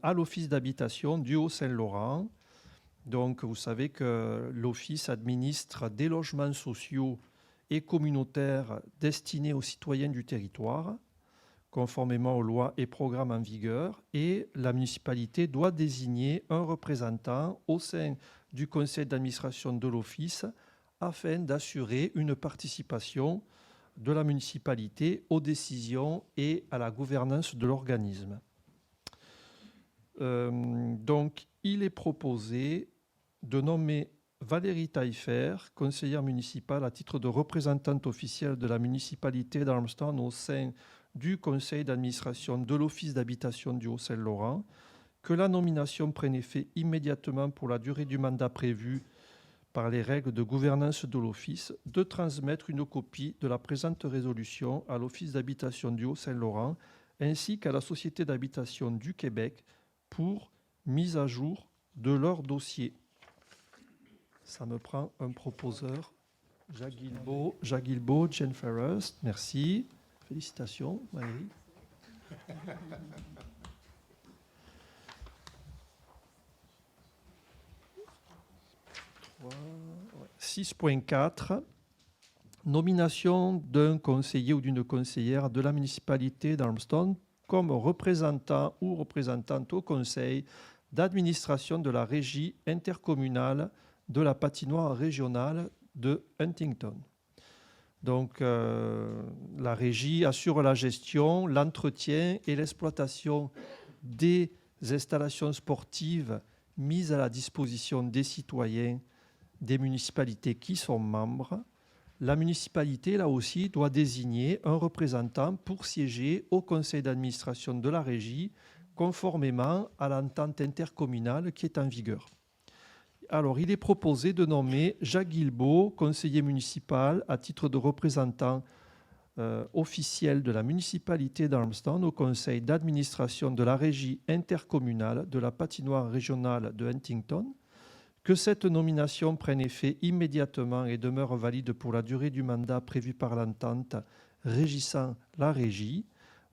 à l'Office d'habitation du Haut-Saint-Laurent. Donc, vous savez que l'Office administre des logements sociaux et communautaires destinés aux citoyens du territoire, conformément aux lois et programmes en vigueur, et la municipalité doit désigner un représentant au sein du conseil d'administration de l'Office afin d'assurer une participation de la municipalité aux décisions et à la gouvernance de l'organisme. Donc, il est proposé de nommer Valérie Taillefer, conseillère municipale à titre de représentante officielle de la municipalité d'Armstone au sein du conseil d'administration de l'Office d'habitation du Haut-Saint-Laurent, que la nomination prenne effet immédiatement pour la durée du mandat prévu par les règles de gouvernance de l'Office, de transmettre une copie de la présente résolution à l'Office d'habitation du Haut-Saint-Laurent ainsi qu'à la Société d'habitation du Québec pour mise à jour de leur dossier. Ça me prend un proposeur. Jacques Guilbeault, Jane Ferrest, merci. Félicitations, Valérie. 6.4. Nomination d'un conseiller ou d'une conseillère de la municipalité d'Armstone comme représentant ou représentante au conseil d'administration de la régie intercommunale de la patinoire régionale de Huntington. Donc, la régie assure la gestion, l'entretien et l'exploitation des installations sportives mises à la disposition des citoyens des municipalités qui sont membres. La municipalité, là aussi, doit désigner un représentant pour siéger au conseil d'administration de la régie, conformément à l'entente intercommunale qui est en vigueur. Alors, il est proposé de nommer Jacques Guilbeault, conseiller municipal, à titre de représentant officiel de la municipalité d'Armstone au conseil d'administration de la régie intercommunale de la patinoire régionale de Huntington, que cette nomination prenne effet immédiatement et demeure valide pour la durée du mandat prévu par l'entente régissant la régie,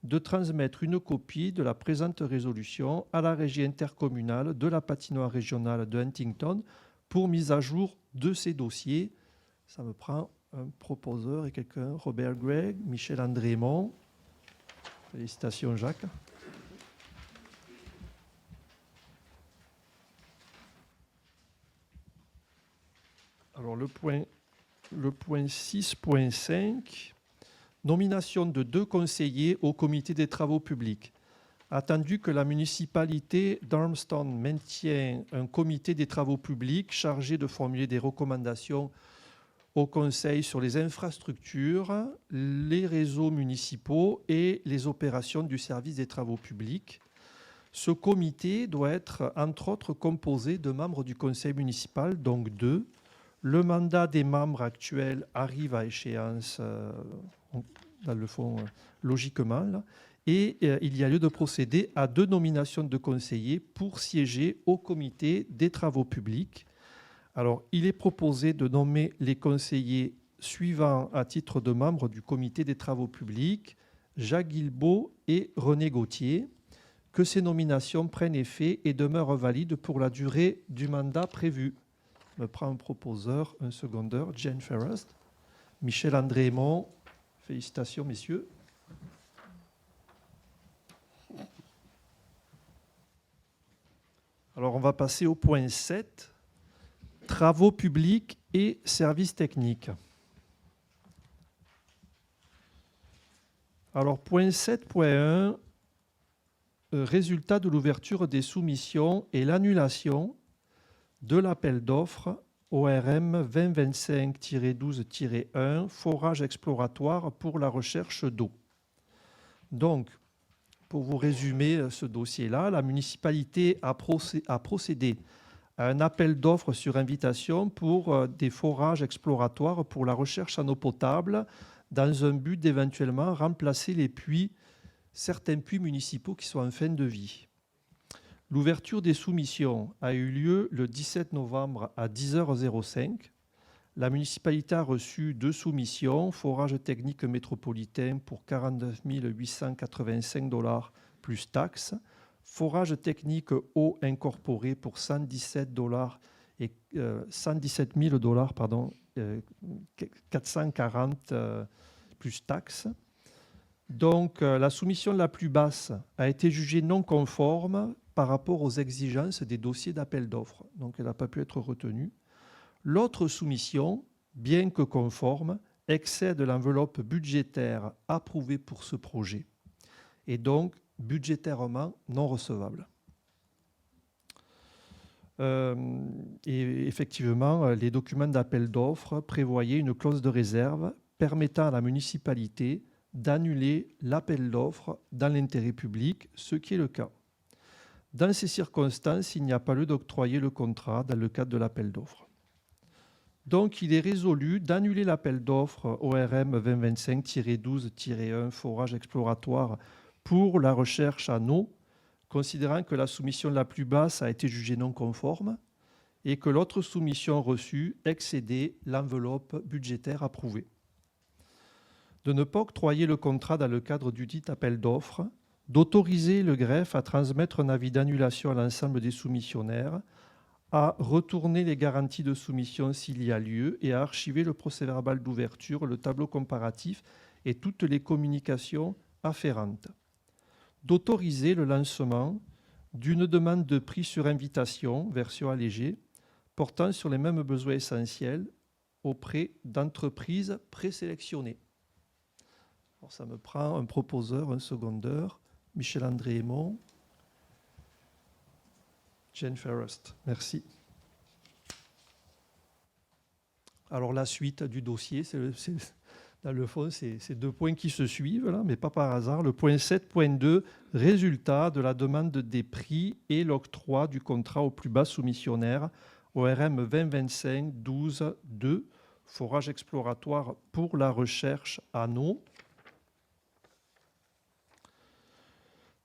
de transmettre une copie de la présente résolution à la régie intercommunale de la patinoire régionale de Huntington pour mise à jour de ces dossiers. Ça me prend un proposeur et quelqu'un, Robert Gregg, Michel-André Aymon. Félicitations, Jacques. Alors, le point 6.5, nomination de 2 conseillers au comité des travaux publics. Attendu que la municipalité d'Armstone maintient un comité des travaux publics chargé de formuler des recommandations au conseil sur les infrastructures, les réseaux municipaux et les opérations du service des travaux publics. Ce comité doit être, entre autres, composé de membres du conseil municipal, donc 2. Le mandat des membres actuels arrive à échéance, dans le fond, logiquement, là. Et il y a lieu de procéder à 2 nominations de conseillers pour siéger au comité des travaux publics. Alors, il est proposé de nommer les conseillers suivants à titre de membres du comité des travaux publics, Jacques Guilbeault et René Gauthier, que ces nominations prennent effet et demeurent valides pour la durée du mandat prévu. me prend un proposeur, un secondeur, Jane Ferrest. Michel-André Aymon, félicitations messieurs. Alors on va passer au point 7, travaux publics et services techniques. Alors point 7.1, résultat de l'ouverture des soumissions et l'annulation de l'appel d'offres ORM 2025-12-1, forage exploratoire pour la recherche d'eau. Donc, pour vous résumer ce dossier-là, la municipalité a procédé à un appel d'offres sur invitation pour des forages exploratoires pour la recherche en eau potable dans un but d'éventuellement remplacer les puits, certains puits municipaux qui sont en fin de vie. L'ouverture des soumissions a eu lieu le 17 novembre à 10h05. La municipalité a reçu 2 soumissions, forage technique métropolitain pour 49 885 $ plus taxes, forage technique eau incorporée pour 117 $ et 117 000 $, pardon, 440 plus taxes. Donc, la soumission la plus basse a été jugée non conforme par rapport aux exigences des dossiers d'appel d'offres. Donc, elle n'a pas pu être retenue. L'autre soumission, bien que conforme, excède l'enveloppe budgétaire approuvée pour ce projet et donc budgétairement non recevable. Et effectivement, les documents d'appel d'offres prévoyaient une clause de réserve permettant à la municipalité d'annuler l'appel d'offres dans l'intérêt public, ce qui est le cas. Dans ces circonstances, il n'y a pas lieu d'octroyer le contrat dans le cadre de l'appel d'offres. Donc, il est résolu d'annuler l'appel d'offres ORM 2025-12-1 forage exploratoire pour la recherche en eau, considérant que la soumission la plus basse a été jugée non conforme et que l'autre soumission reçue excédait l'enveloppe budgétaire approuvée. De ne pas octroyer le contrat dans le cadre du dit appel d'offres, d'autoriser le greffe à transmettre un avis d'annulation à l'ensemble des soumissionnaires, à retourner les garanties de soumission s'il y a lieu et à archiver le procès-verbal d'ouverture, le tableau comparatif et toutes les communications afférentes. D'autoriser le lancement d'une demande de prix sur invitation, version allégée, portant sur les mêmes besoins essentiels auprès d'entreprises présélectionnées. Alors, ça me prend un proposeur, un secondeur, Michel-André Aymon. Jane Ferrest, merci. Alors la suite du dossier, dans le fond, c'est 2 points qui se suivent, là, mais pas par hasard. Le point 7.2, résultat de la demande des prix et l'octroi du contrat au plus bas soumissionnaire, ORM 2025-12-2, forage exploratoire pour la recherche en eau.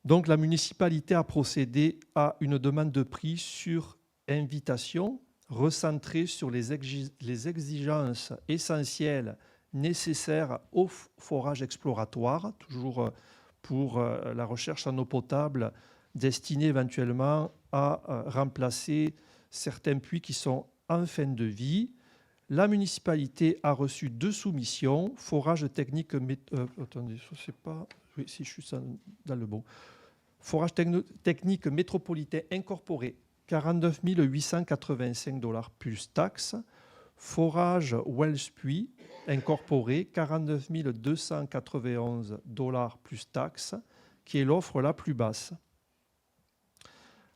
Donc, la municipalité a procédé à une demande de prix sur invitation, recentrée sur les exigences essentielles nécessaires au forage exploratoire, toujours pour la recherche en eau potable, destinée éventuellement à remplacer certains puits qui sont en fin de vie. La municipalité a reçu 2 soumissions, forage technique... attendez, je ne sais pas... Oui, si je suis dans le bon. Forage technique métropolitain incorporé, 49 885 $ plus taxes. Forage Wells Puits incorporé, 49 291 $ plus taxes, qui est l'offre la plus basse.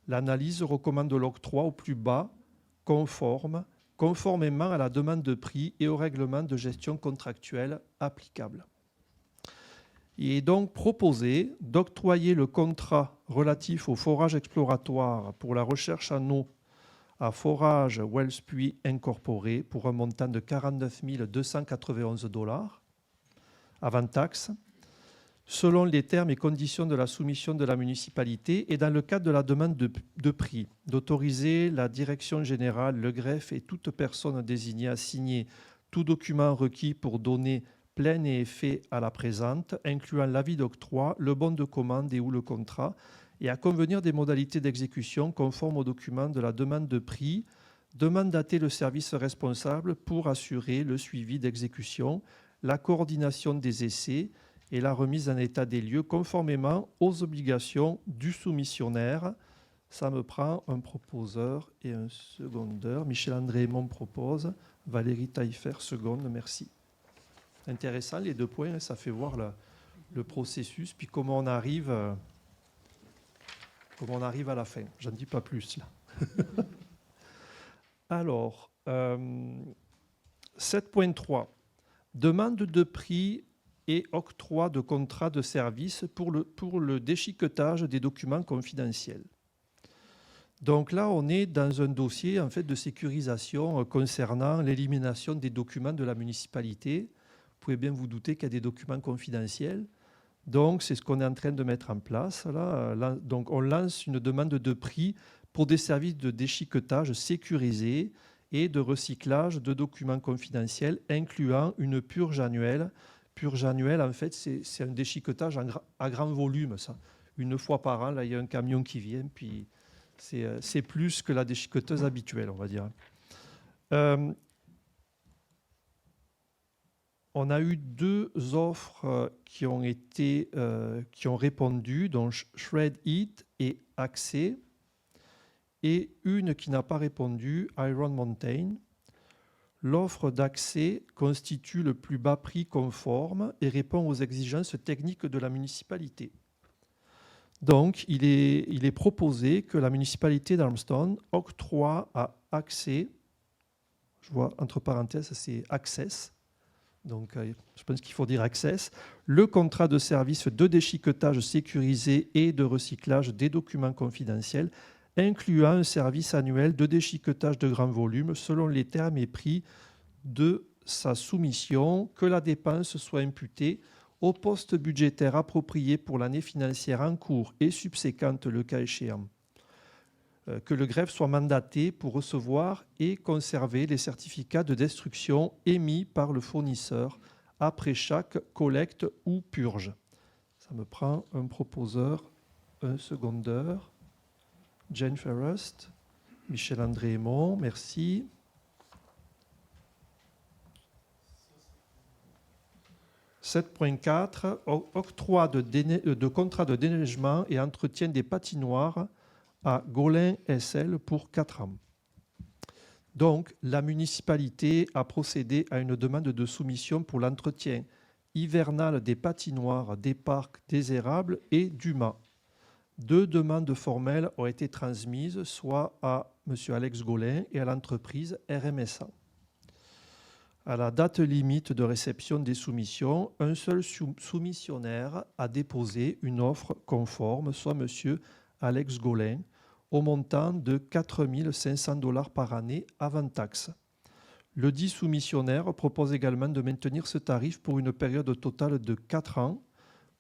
L'analyse recommande l'octroi au plus bas, conformément à la demande de prix et au règlement de gestion contractuelle applicable. Il est donc proposé d'octroyer le contrat relatif au forage exploratoire pour la recherche en eau à Forage Wells Puits incorporé pour un montant de 49 291 $ avant taxe, selon les termes et conditions de la soumission de la municipalité et dans le cadre de la demande de prix, d'autoriser la direction générale, le greffe et toute personne désignée à signer tout document requis pour donner plein et effet à la présente, incluant l'avis d'octroi, le bon de commande et ou le contrat, et à convenir des modalités d'exécution conformes aux documents de la demande de prix de mandater le service responsable pour assurer le suivi d'exécution, la coordination des essais et la remise en état des lieux conformément aux obligations du soumissionnaire. Ça me prend un proposeur et un secondeur. Michel-André Aymon propose, Valérie Taillefer seconde, merci. Intéressant les 2 points, ça fait voir le processus, puis comment on arrive à la fin. J'en dis pas plus là. Alors, 7.3, demande de prix et octroi de contrat de service pour le déchiquetage des documents confidentiels. Donc là, on est dans un dossier en fait, de sécurisation concernant l'élimination des documents de la municipalité. Vous pouvez bien vous douter qu'il y a des documents confidentiels. Donc, c'est ce qu'on est en train de mettre en place. Là, donc, on lance une demande de prix pour des services de déchiquetage sécurisés et de recyclage de documents confidentiels, incluant une purge annuelle. Purge annuelle, en fait, c'est un déchiquetage à grand volume, ça. Une fois par an, là, il y a un camion qui vient, puis c'est plus que la déchiqueteuse habituelle, on va dire. On a eu 2 offres qui ont répondu, donc Shred It et Accès, et une qui n'a pas répondu, Iron Mountain. L'offre d'accès constitue le plus bas prix conforme et répond aux exigences techniques de la municipalité. Donc, il est proposé que la municipalité d'Almstone octroie à Accès, je vois entre parenthèses, c'est Access, donc je pense qu'il faut dire Access, le contrat de service de déchiquetage sécurisé et de recyclage des documents confidentiels, incluant un service annuel de déchiquetage de grand volume selon les termes et prix de sa soumission, que la dépense soit imputée au poste budgétaire approprié pour l'année financière en cours et subséquente le cas échéant. Que le greffe soit mandaté pour recevoir et conserver les certificats de destruction émis par le fournisseur après chaque collecte ou purge. Ça me prend un proposeur, un secondeur. Jane Ferrest, Michel-André Aymon, merci. « 7.4 Octroi de contrat de déneigement et entretien des patinoires à Golin SL pour 4 ans. » Donc, la municipalité a procédé à une demande de soumission pour l'entretien hivernal des patinoires, des parcs, des érables et du mât. 2 demandes formelles ont été transmises, soit à M. Alex Golin et à l'entreprise RMSA. À la date limite de réception des soumissions, un seul soumissionnaire a déposé une offre conforme, soit M. Alex Golin, au montant de 4 500 $ par année avant taxe. Le dit soumissionnaire propose également de maintenir ce tarif pour une période totale de 4 ans,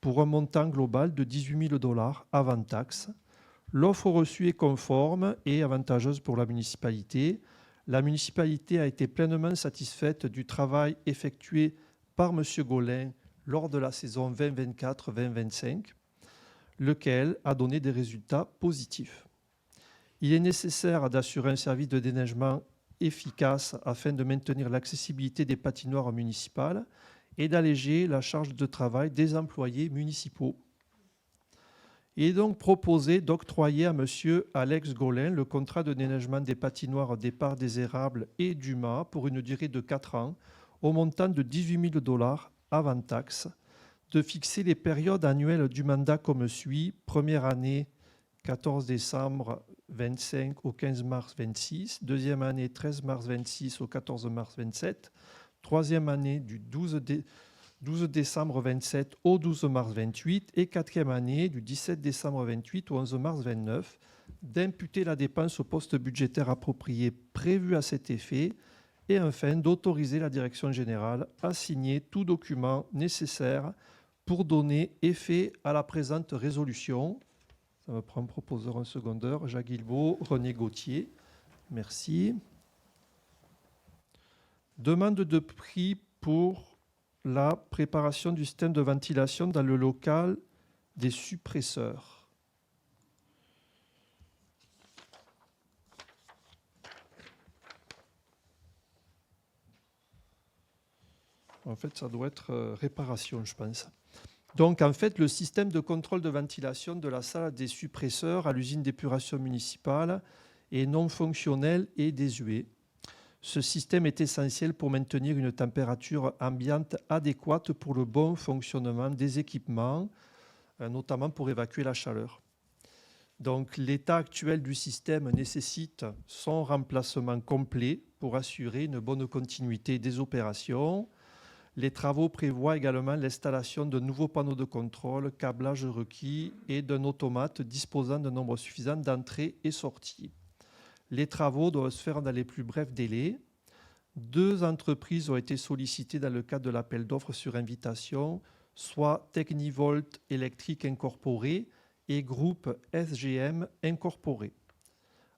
pour un montant global de 18 000 $ avant taxe. L'offre reçue est conforme et avantageuse pour la municipalité. La municipalité a été pleinement satisfaite du travail effectué par M. Golin lors de la saison 2024-2025, lequel a donné des résultats positifs. Il est nécessaire d'assurer un service de déneigement efficace afin de maintenir l'accessibilité des patinoires municipales et d'alléger la charge de travail des employés municipaux. Il est donc proposé d'octroyer à M. Alex Golin le contrat de déneigement des patinoires des parcs des érables et du mât pour une durée de 4 ans, au montant de 18 000 $ avant taxe, de fixer les périodes annuelles du mandat comme suit. Première année, 14 décembre 25 au 15 mars 26, deuxième année, 13 mars 26 au 14 mars 27, troisième année du 12 décembre 27 au 12 mars 28 et quatrième année du 17 décembre 28 au 11 mars 29, d'imputer la dépense au poste budgétaire approprié prévu à cet effet et enfin d'autoriser la direction générale à signer tout document nécessaire pour donner effet à la présente résolution. Ça me prend un proposeur, un secondeur, Jacques Guilbault, René Gauthier. Merci. Demande de prix pour la préparation du système de ventilation dans le local des suppresseurs. En fait, ça doit être réparation, je pense. Donc, en fait, le système de contrôle de ventilation de la salle des suppresseurs à l'usine d'épuration municipale est non fonctionnel et désuet. Ce système est essentiel pour maintenir une température ambiante adéquate pour le bon fonctionnement des équipements, notamment pour évacuer la chaleur. Donc, l'état actuel du système nécessite son remplacement complet pour assurer une bonne continuité des opérations. Les travaux prévoient également l'installation de nouveaux panneaux de contrôle, câblage requis et d'un automate disposant d'un nombre suffisant d'entrées et sorties. Les travaux doivent se faire dans les plus brefs délais. 2 entreprises ont été sollicitées dans le cadre de l'appel d'offres sur invitation, soit Technivolt Électrique Incorporé et Groupe SGM Incorporé.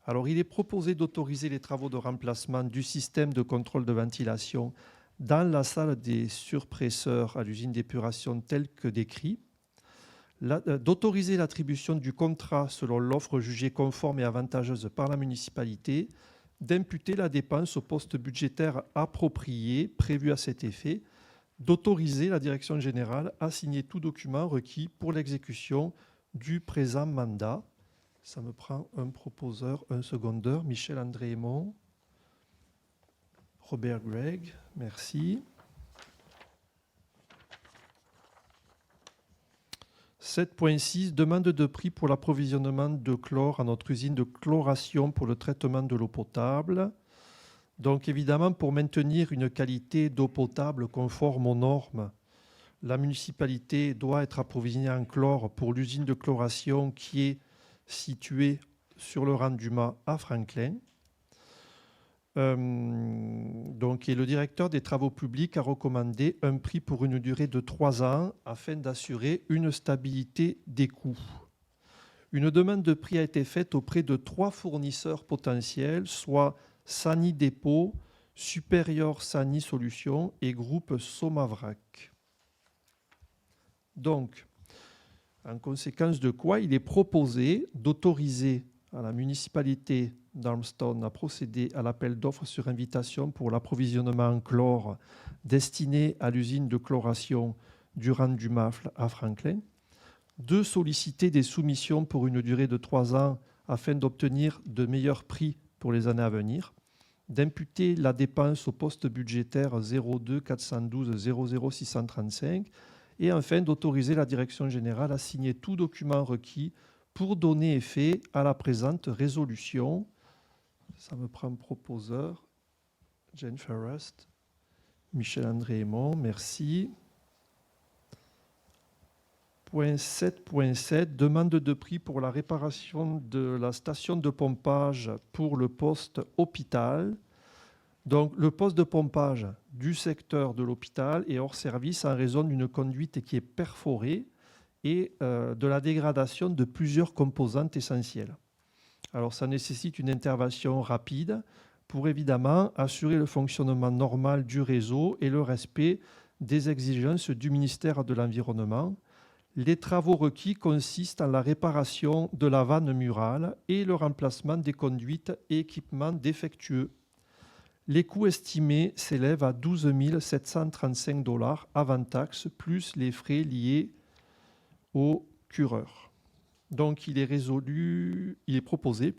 Alors, il est proposé d'autoriser les travaux de remplacement du système de contrôle de ventilation dans la salle des surpresseurs à l'usine d'épuration tel que décrit, d'autoriser l'attribution du contrat selon l'offre jugée conforme et avantageuse par la municipalité, d'imputer la dépense au poste budgétaire approprié prévu à cet effet, d'autoriser la direction générale à signer tout document requis pour l'exécution du présent mandat. Ça me prend un proposeur, un secondeur, Michel-André Aymon. Robert Gregg, merci. 7.6, demande de prix pour l'approvisionnement de chlore à notre usine de chloration pour le traitement de l'eau potable. Donc évidemment, pour maintenir une qualité d'eau potable conforme aux normes, la municipalité doit être approvisionnée en chlore pour l'usine de chloration qui est située sur le rang du Mât à Franklin. Et le directeur des travaux publics a recommandé un prix pour une durée de 3 ans afin d'assurer une stabilité des coûts. Une demande de prix a été faite auprès de 3 fournisseurs potentiels, soit Sani Dépôt, Supérieur Sani Solutions et Groupe Somavrac. Donc, en conséquence de quoi, il est proposé d'autoriser à la municipalité d'Armstown à procéder à l'appel d'offres sur invitation pour l'approvisionnement en chlore destiné à l'usine de chloration du rang du Mât à Franklin, de solliciter des soumissions pour une durée de 3 ans afin d'obtenir de meilleurs prix pour les années à venir, d'imputer la dépense au poste budgétaire 02 412 00 635 et enfin d'autoriser la direction générale à signer tout document requis pour donner effet à la présente résolution. Ça me prend proposeur. Jane Ferrest, Michel-André Aymon, merci. Point 7.7, demande de prix pour la réparation de la station de pompage pour le poste hôpital. Donc, le poste de pompage du secteur de l'hôpital est hors service en raison d'une conduite qui est perforée et de la dégradation de plusieurs composantes essentielles. Alors, ça nécessite une intervention rapide pour évidemment assurer le fonctionnement normal du réseau et le respect des exigences du ministère de l'Environnement. Les travaux requis consistent en la réparation de la vanne murale et le remplacement des conduites et équipements défectueux. Les coûts estimés s'élèvent à 12 735 $ avant taxes, plus les frais liés au cureur. Donc, il est proposé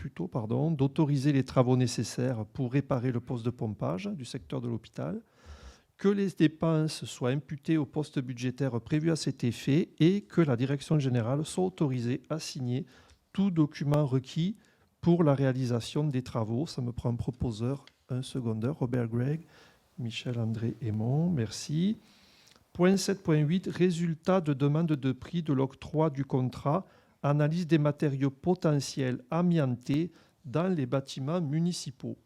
d'autoriser les travaux nécessaires pour réparer le poste de pompage du secteur de l'hôpital, que les dépenses soient imputées au poste budgétaire prévu à cet effet et que la direction générale soit autorisée à signer tout document requis pour la réalisation des travaux. Ça me prend un proposeur, un secondeur, Robert Gregg, Michel-André Aymon, merci. Point 7.8, résultat de demande de prix de l'octroi du contrat, analyse des matériaux potentiels amiantés dans les bâtiments municipaux.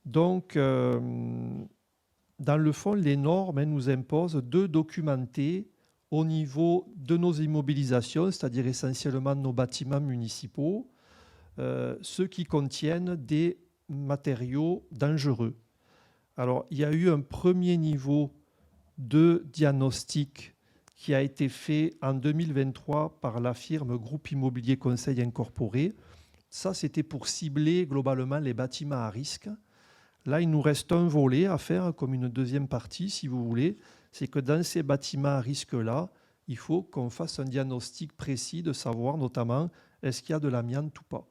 Donc, dans le fond, les normes nous imposent de documenter au niveau de nos immobilisations, c'est-à-dire essentiellement nos bâtiments municipaux, ceux qui contiennent des matériaux dangereux. Alors, il y a eu un premier niveau de diagnostic qui a été fait en 2023 par la firme Groupe Immobilier Conseil Incorporé. Ça, c'était pour cibler globalement les bâtiments à risque. Là, il nous reste un volet à faire comme une deuxième partie, si vous voulez. C'est que dans ces bâtiments à risque-là, il faut qu'on fasse un diagnostic précis de savoir notamment est-ce qu'il y a de l'amiante ou pas.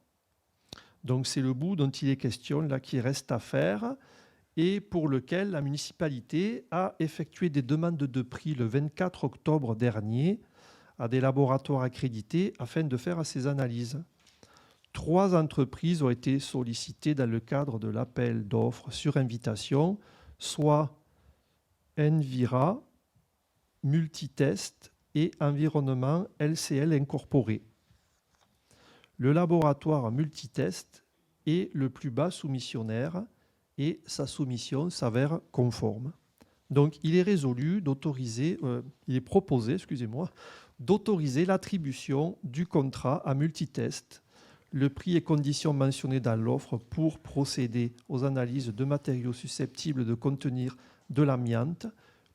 Donc c'est le bout dont il est question là qui reste à faire et pour lequel la municipalité a effectué des demandes de prix le 24 octobre dernier à des laboratoires accrédités afin de faire ces analyses. 3 entreprises ont été sollicitées dans le cadre de l'appel d'offres sur invitation, soit Envira, Multitest et Environnement LCL Incorporé. Le laboratoire Multitest est le plus bas soumissionnaire et sa soumission s'avère conforme. Donc, il est proposé, d'autoriser l'attribution du contrat à Multitest, le prix et conditions mentionnés dans l'offre pour procéder aux analyses de matériaux susceptibles de contenir de l'amiante,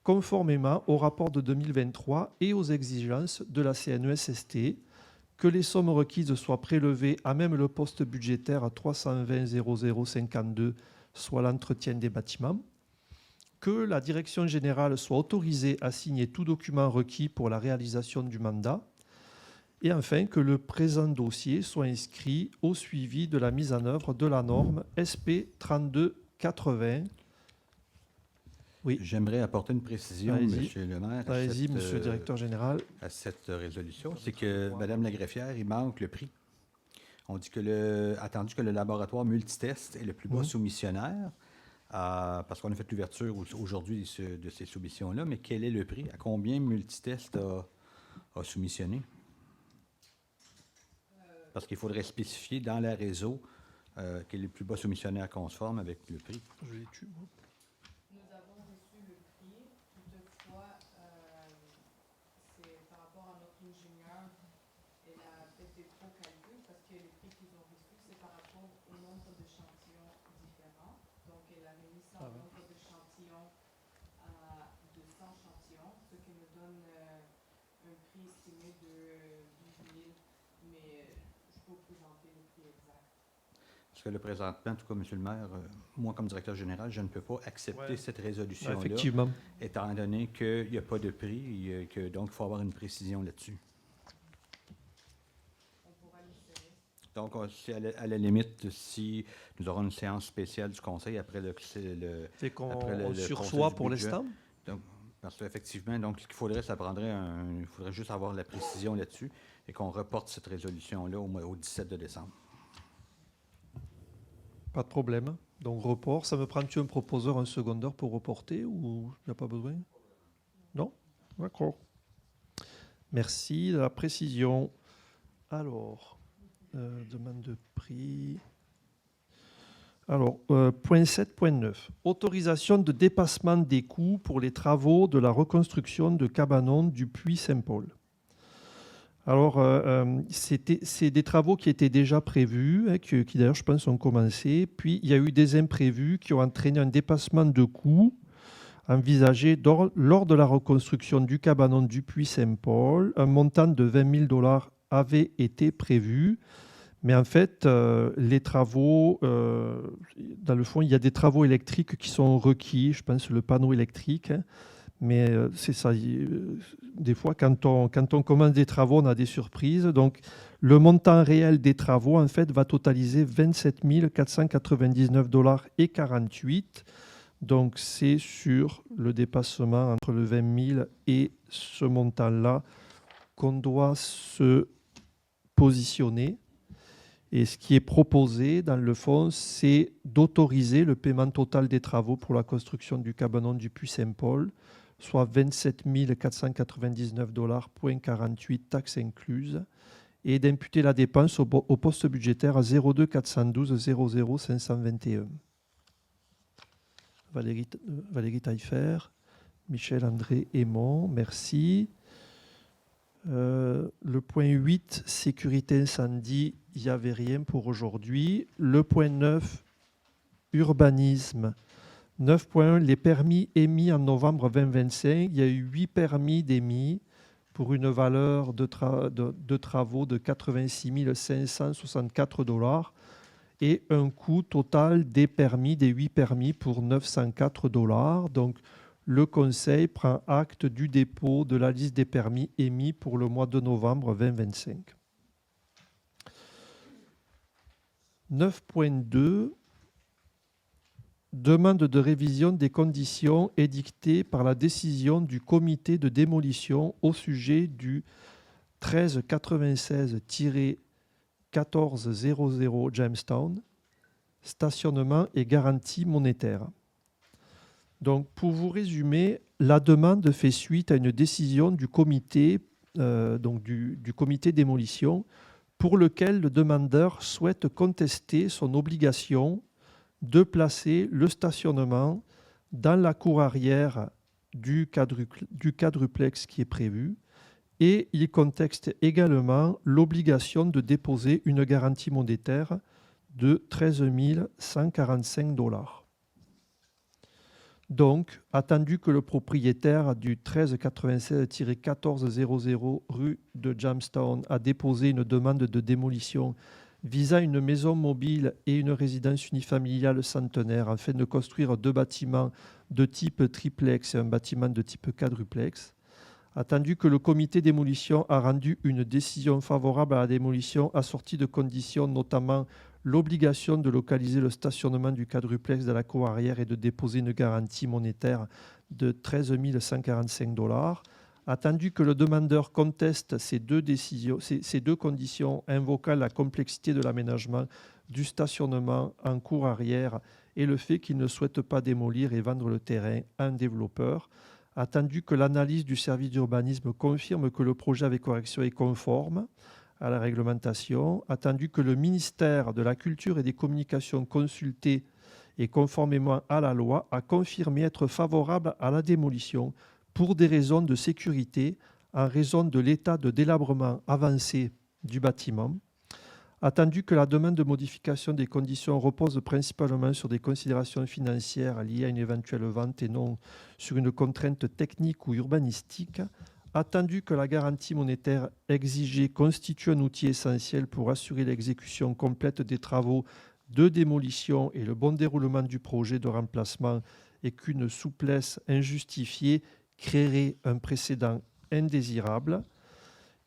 conformément au rapport de 2023 et aux exigences de la CNESST, que les sommes requises soient prélevées à même le poste budgétaire à 320 0052, soit l'entretien des bâtiments, que la direction générale soit autorisée à signer tout document requis pour la réalisation du mandat, et enfin que le présent dossier soit inscrit au suivi de la mise en œuvre de la norme SP 3280. Oui. J'aimerais apporter une précision, Monsieur le maire. Allez-y, Monsieur le directeur général. À cette résolution, c'est que Madame la greffière, il manque le prix. On dit que attendu que le laboratoire Multitest est le plus bas soumissionnaire, parce qu'on a fait l'ouverture aujourd'hui de ces soumissions-là, mais quel est le prix? À combien Multitest a soumissionné? Parce qu'il faudrait spécifier dans le réseau quel est le plus bas soumissionnaire conforme avec le prix. Je l'ai tué, moi. Nous avons reçu le prix, toutefois, c'est par rapport à notre ingénieur, elle a fait des faux calculs parce que les prix qu'ils ont reçus, c'est par rapport au nombre d'échantillons différents. Donc, elle a remis ça au nombre d'échantillons à 200 échantillons, ce qui nous donne un prix estimé de 12 000, mais je peux vous présenter le prix exact. Parce que le présentement, en tout cas, Monsieur le maire, moi, comme directeur général, je ne peux pas accepter cette résolution-là, effectivement, étant donné qu'il n'y a pas de prix, donc il faut avoir une précision là-dessus. On pourra l'insérer. Donc, à la limite, si nous aurons une séance spéciale du Conseil après le fait qu'on après le sursoit conseil pour du budget. l'instant. Donc, parce qu'effectivement, donc, ce qu'il faudrait, il faudrait juste avoir la précision là-dessus et qu'on reporte cette résolution-là au 17 de décembre. Pas de problème. Donc report, ça me prend-tu un proposeur, un secondeur pour reporter ou il n'y a pas besoin? Non? D'accord. Merci de la précision. Alors, demande de prix. Alors, point 7.9. Autorisation de dépassement des coûts pour les travaux de la reconstruction de Cabanon du Puy Saint-Paul. Alors, c'est des travaux qui étaient déjà prévus, qui d'ailleurs, je pense, ont commencé. Puis, il y a eu des imprévus qui ont entraîné un dépassement de coûts envisagé lors de la reconstruction du cabanon du Puy Saint-Paul. Un montant de 20 000 $ avait été prévu. Mais en fait, les travaux, dans le fond, il y a des travaux électriques qui sont requis, je pense le panneau électrique. Mais c'est ça, des fois, quand on commence des travaux, on a des surprises. Donc, le montant réel des travaux, en fait, va totaliser 27 499,48 $. Donc, c'est sur le dépassement entre le 20 000 et ce montant-là qu'on doit se positionner. Et ce qui est proposé, dans le fond, c'est d'autoriser le paiement total des travaux pour la construction du cabanon du Puy Saint-Paul, soit 27 499,48 $, taxes incluses, et d'imputer la dépense au poste budgétaire à 02 412 00 521. Valérie Taillefer, Michel-André Aymon, merci. Le point 8, sécurité incendie, il n'y avait rien pour aujourd'hui. Le point 9, urbanisme. 9.1, les permis émis en novembre 2025. Il y a eu 8 permis d'émis pour une valeur de travaux de 86 564 $. et un coût total des permis, des 8 permis pour 904 $. Donc, le Conseil prend acte du dépôt de la liste des permis émis pour le mois de novembre 2025. 9.2. Demande de révision des conditions édictées par la décision du comité de démolition au sujet du 1396-1400 Jamestown, stationnement et garantie monétaire. Donc, pour vous résumer, la demande fait suite à une décision du comité, du comité démolition, pour lequel le demandeur souhaite contester son obligation de placer le stationnement dans la cour arrière du quadruplex qui est prévu, et il conteste également l'obligation de déposer une garantie monétaire de 13 145 $. Donc, attendu que le propriétaire du 1396-1400 rue de Jamestown a déposé une demande de démolition visant une maison mobile et une résidence unifamiliale centenaire afin de construire 2 bâtiments de type triplex et un bâtiment de type quadruplex, attendu que le comité démolition a rendu une décision favorable à la démolition assortie de conditions, notamment l'obligation de localiser le stationnement du quadruplex dans la cour arrière et de déposer une garantie monétaire de 13 145 $, attendu que le demandeur conteste ces deux conditions invoquant la complexité de l'aménagement du stationnement en cour arrière et le fait qu'il ne souhaite pas démolir et vendre le terrain à un développeur, attendu que l'analyse du service d'urbanisme confirme que le projet avec correction est conforme à la réglementation, attendu que le ministère de la Culture et des Communications consulté et conformément à la loi a confirmé être favorable à la démolition pour des raisons de sécurité en raison de l'état de délabrement avancé du bâtiment, attendu que la demande de modification des conditions repose principalement sur des considérations financières liées à une éventuelle vente et non sur une contrainte technique ou urbanistique, attendu que la garantie monétaire exigée constitue un outil essentiel pour assurer l'exécution complète des travaux de démolition et le bon déroulement du projet de remplacement et qu'une souplesse injustifiée créerait un précédent indésirable,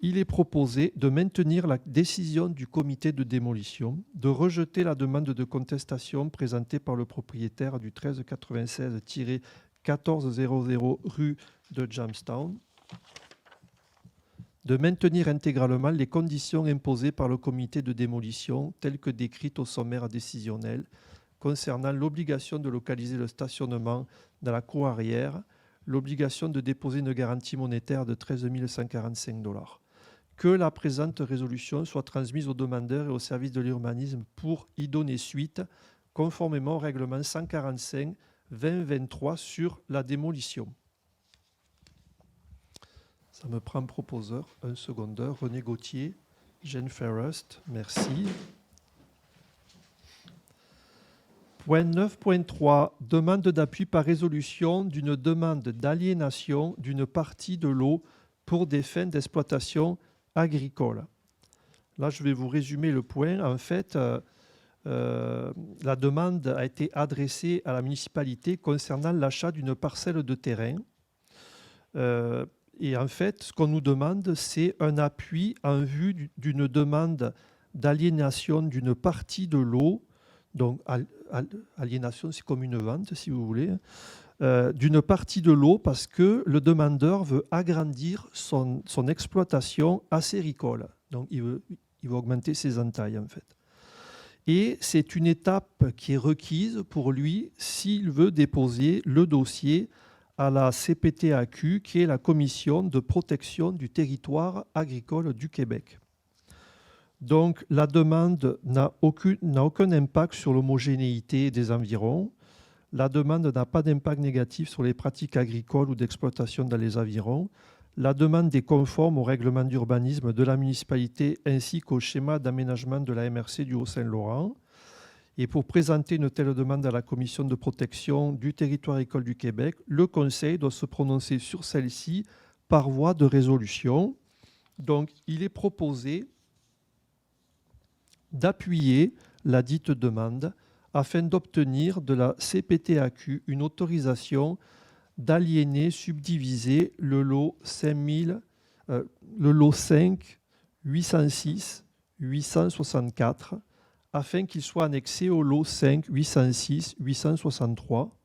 il est proposé de maintenir la décision du comité de démolition, de rejeter la demande de contestation présentée par le propriétaire du 1396-1400 rue de Jamestown, de maintenir intégralement les conditions imposées par le comité de démolition telles que décrites au sommaire décisionnel concernant l'obligation de localiser le stationnement dans la cour arrière, l'obligation de déposer une garantie monétaire de 13 145 $. Que la présente résolution soit transmise aux demandeurs et au service de l'urbanisme pour y donner suite, conformément au règlement 145-2023 sur la démolition. Ça me prend proposeur, un secondeur, René Gauthier, Jeanne Ferrest, merci. Point 9.3, demande d'appui par résolution d'une demande d'aliénation d'une partie de l'eau pour des fins d'exploitation agricole. Là, je vais vous résumer le point. En fait, la demande a été adressée à la municipalité concernant l'achat d'une parcelle de terrain. Et en fait, ce qu'on nous demande, c'est un appui en vue d'une demande d'aliénation d'une partie de l'eau. Donc, aliénation, c'est comme une vente, si vous voulez, d'une partie de l'eau parce que le demandeur veut agrandir son exploitation acéricole. Donc, il veut augmenter ses entailles, en fait. Et c'est une étape qui est requise pour lui s'il veut déposer le dossier à la CPTAQ, qui est la Commission de protection du territoire agricole du Québec. Donc, la demande n'a aucun impact sur l'homogénéité des environs. La demande n'a pas d'impact négatif sur les pratiques agricoles ou d'exploitation dans les environs. La demande est conforme au règlement d'urbanisme de la municipalité ainsi qu'au schéma d'aménagement de la MRC du Haut-Saint-Laurent. Et pour présenter une telle demande à la Commission de protection du territoire agricole du Québec, le Conseil doit se prononcer sur celle-ci par voie de résolution. Donc, il est proposé d'appuyer la dite demande afin d'obtenir de la CPTAQ une autorisation d'aliéner, subdiviser le lot 5 806 864 afin qu'il soit annexé au lot 5 806 863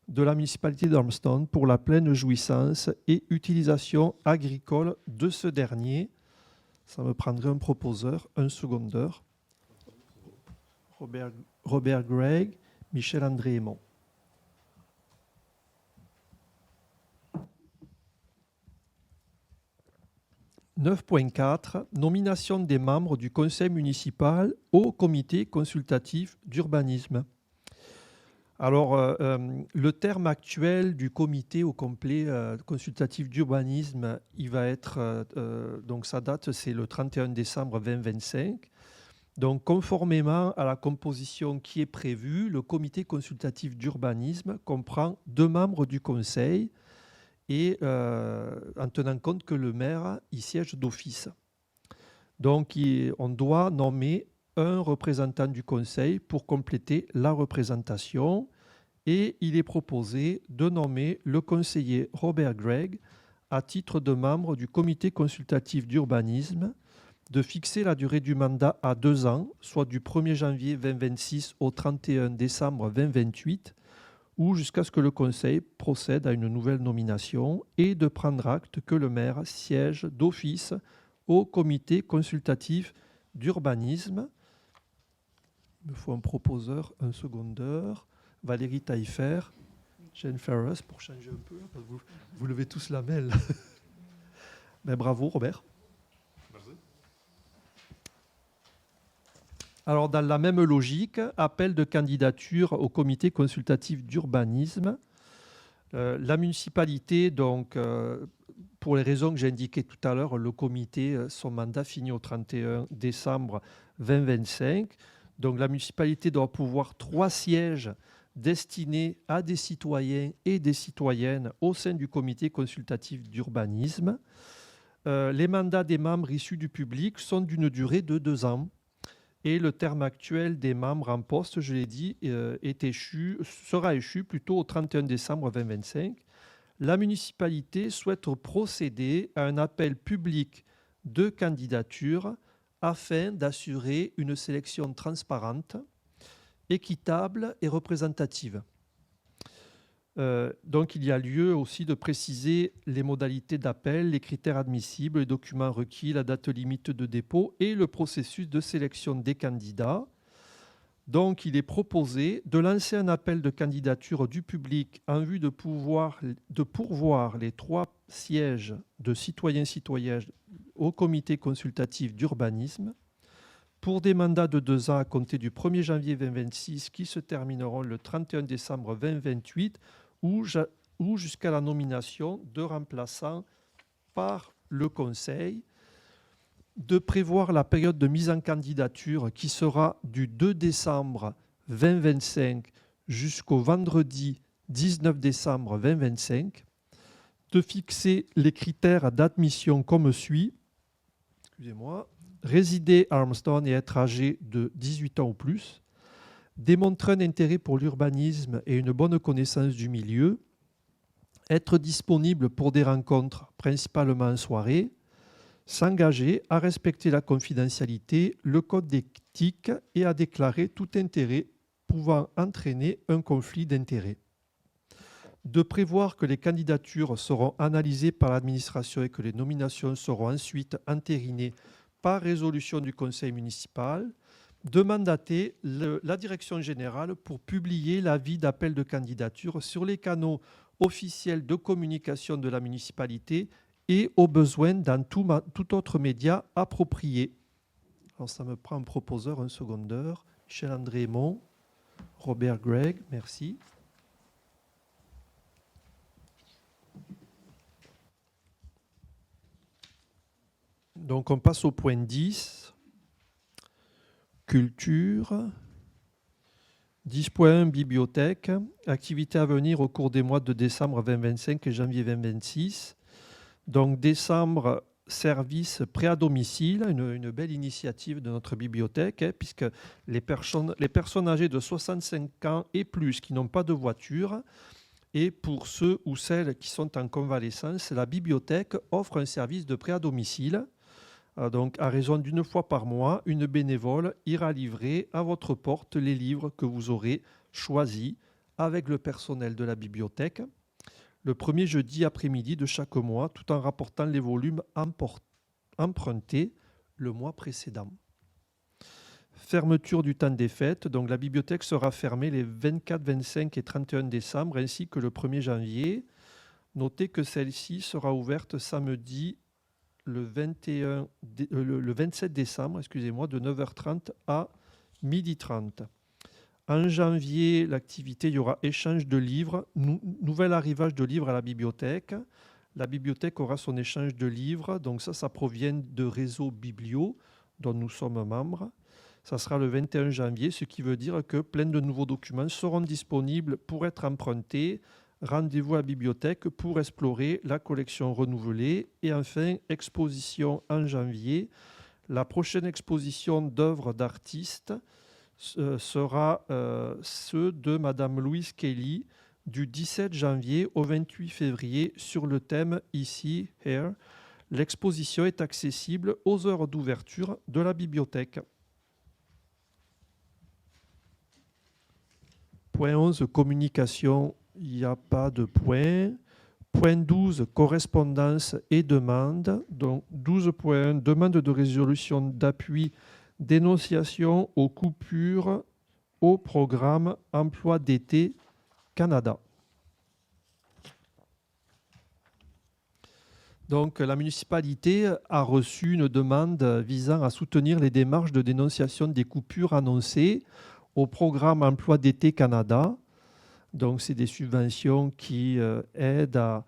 de la municipalité d'Ormston pour la pleine jouissance et utilisation agricole de ce dernier. Ça me prendrait un proposeur, un secondeur. Robert Gregg, Michel-André Aymon. « 9.4. Nomination des membres du conseil municipal au comité consultatif d'urbanisme. » Alors, le terme actuel du comité au complet consultatif d'urbanisme, il va être, donc sa date, c'est le 31 décembre 2025. Donc, conformément à la composition qui est prévue, le comité consultatif d'urbanisme comprend 2 membres du conseil et en tenant compte que le maire y siège d'office. Donc, on doit nommer un représentant du conseil pour compléter la représentation et il est proposé de nommer le conseiller Robert Gregg à titre de membre du comité consultatif d'urbanisme, de fixer la durée du mandat à 2 ans, soit du 1er janvier 2026 au 31 décembre 2028, ou jusqu'à ce que le conseil procède à une nouvelle nomination, et de prendre acte que le maire siège d'office au comité consultatif d'urbanisme. Il me faut un proposeur, un secondeur. Valérie Taillefer, Jane Ferris, pour changer un peu, parce que vous levez tous la main. Ben, bravo, Robert. Merci. Alors, dans la même logique, appel de candidature au comité consultatif d'urbanisme. La municipalité, donc, pour les raisons que j'ai indiquées tout à l'heure, le comité, son mandat finit au 31 décembre 2025. Donc la municipalité doit pouvoir 3 sièges destinés à des citoyens et des citoyennes au sein du comité consultatif d'urbanisme. Les mandats des membres issus du public sont d'une durée de 2 ans. Et le terme actuel des membres en poste, je l'ai dit, sera échu plutôt au 31 décembre 2025. La municipalité souhaite procéder à un appel public de candidature afin d'assurer une sélection transparente, équitable et représentative. Donc il y a lieu aussi de préciser les modalités d'appel, les critères admissibles, les documents requis, la date limite de dépôt et le processus de sélection des candidats. Donc il est proposé de lancer un appel de candidature du public en vue de pourvoir les 3 sièges de citoyens-citoyennes au comité consultatif d'urbanisme pour des mandats de 2 ans à compter du 1er janvier 2026 qui se termineront le 31 décembre 2028 ou jusqu'à la nomination de remplaçants par le conseil, de prévoir la période de mise en candidature qui sera du 2 décembre 2025 jusqu'au vendredi 19 décembre 2025, de fixer les critères d'admission comme suit. Résider à Ormston et être âgé de 18 ans ou plus, démontrer un intérêt pour l'urbanisme et une bonne connaissance du milieu, être disponible pour des rencontres, principalement en soirée, s'engager à respecter la confidentialité, le code d'éthique et à déclarer tout intérêt pouvant entraîner un conflit d'intérêts. De prévoir que les candidatures seront analysées par l'administration et que les nominations seront ensuite entérinées par résolution du conseil municipal, de mandater la direction générale pour publier l'avis d'appel de candidature sur les canaux officiels de communication de la municipalité et au besoin dans tout autre média approprié. Alors ça me prend un proposeur, un secondeur. Michel-André Aymon, Robert Gregg, merci. Donc on passe au point 10. Culture. 10.1 bibliothèque. Activités à venir au cours des mois de décembre 2025 et janvier 2026. Donc décembre, service prêt à domicile, une belle initiative de notre bibliothèque, puisque les personnes âgées de 65 ans et plus qui n'ont pas de voiture, et pour ceux ou celles qui sont en convalescence, la bibliothèque offre un service de prêt à domicile. Donc, à raison d'une fois par mois, une bénévole ira livrer à votre porte les livres que vous aurez choisis avec le personnel de la bibliothèque le premier jeudi après-midi de chaque mois, tout en rapportant les volumes empruntés le mois précédent. Fermeture du temps des fêtes. Donc, la bibliothèque sera fermée les 24, 25 et 31 décembre, ainsi que le 1er janvier. Notez que celle-ci sera ouverte samedi le 27 décembre, de 9h30 à 12h30. En janvier, l'activité, il y aura échange de livres, nouvel arrivage de livres à la bibliothèque. La bibliothèque aura son échange de livres, donc ça provient de Réseau Biblio, dont nous sommes membres. Ça sera le 21 janvier, ce qui veut dire que plein de nouveaux documents seront disponibles pour être empruntés. Rendez-vous à la bibliothèque pour explorer la collection renouvelée. Et enfin, exposition en janvier. La prochaine exposition d'œuvres d'artistes sera ceux de Madame Louise Kelly du 17 janvier au 28 février sur le thème Ici, Here. L'exposition est accessible aux heures d'ouverture de la bibliothèque. Point 11, communication, il n'y a pas de point. Point 12, correspondance et demande. Donc 12.1, demande de résolution d'appui, dénonciation aux coupures au programme Emploi d'été Canada. Donc, la municipalité a reçu une demande visant à soutenir les démarches de dénonciation des coupures annoncées au programme Emploi d'été Canada. Donc, c'est des subventions qui aident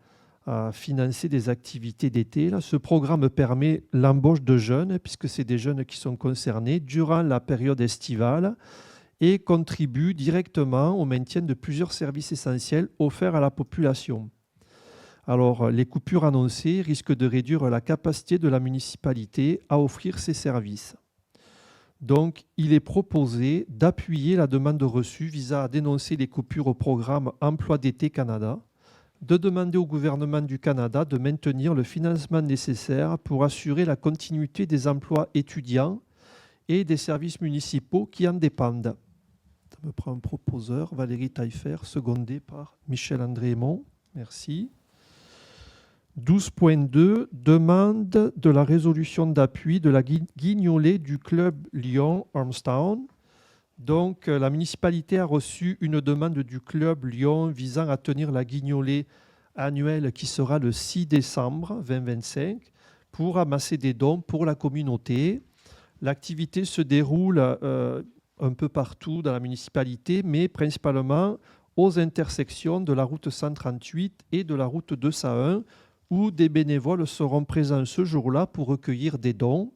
à financer des activités d'été. Ce programme permet l'embauche de jeunes, puisque c'est des jeunes qui sont concernés durant la période estivale et contribue directement au maintien de plusieurs services essentiels offerts à la population. Alors, les coupures annoncées risquent de réduire la capacité de la municipalité à offrir ces services. Donc, il est proposé d'appuyer la demande reçue visant à dénoncer les coupures au programme Emploi d'été Canada, de demander au gouvernement du Canada de maintenir le financement nécessaire pour assurer la continuité des emplois étudiants et des services municipaux qui en dépendent. Ça me prend un proposeur, Valérie Taillefer, secondée par Michel-André Aymon. Merci. 12.2, demande de la résolution d'appui de la guignolée du club Lyon Ormstown. Donc, la municipalité a reçu une demande du club Lyon visant à tenir la guignolée annuelle qui sera le 6 décembre 2025 pour amasser des dons pour la communauté. L'activité se déroule un peu partout dans la municipalité, mais principalement aux intersections de la route 138 et de la route 201, où des bénévoles seront présents ce jour-là pour recueillir des dons.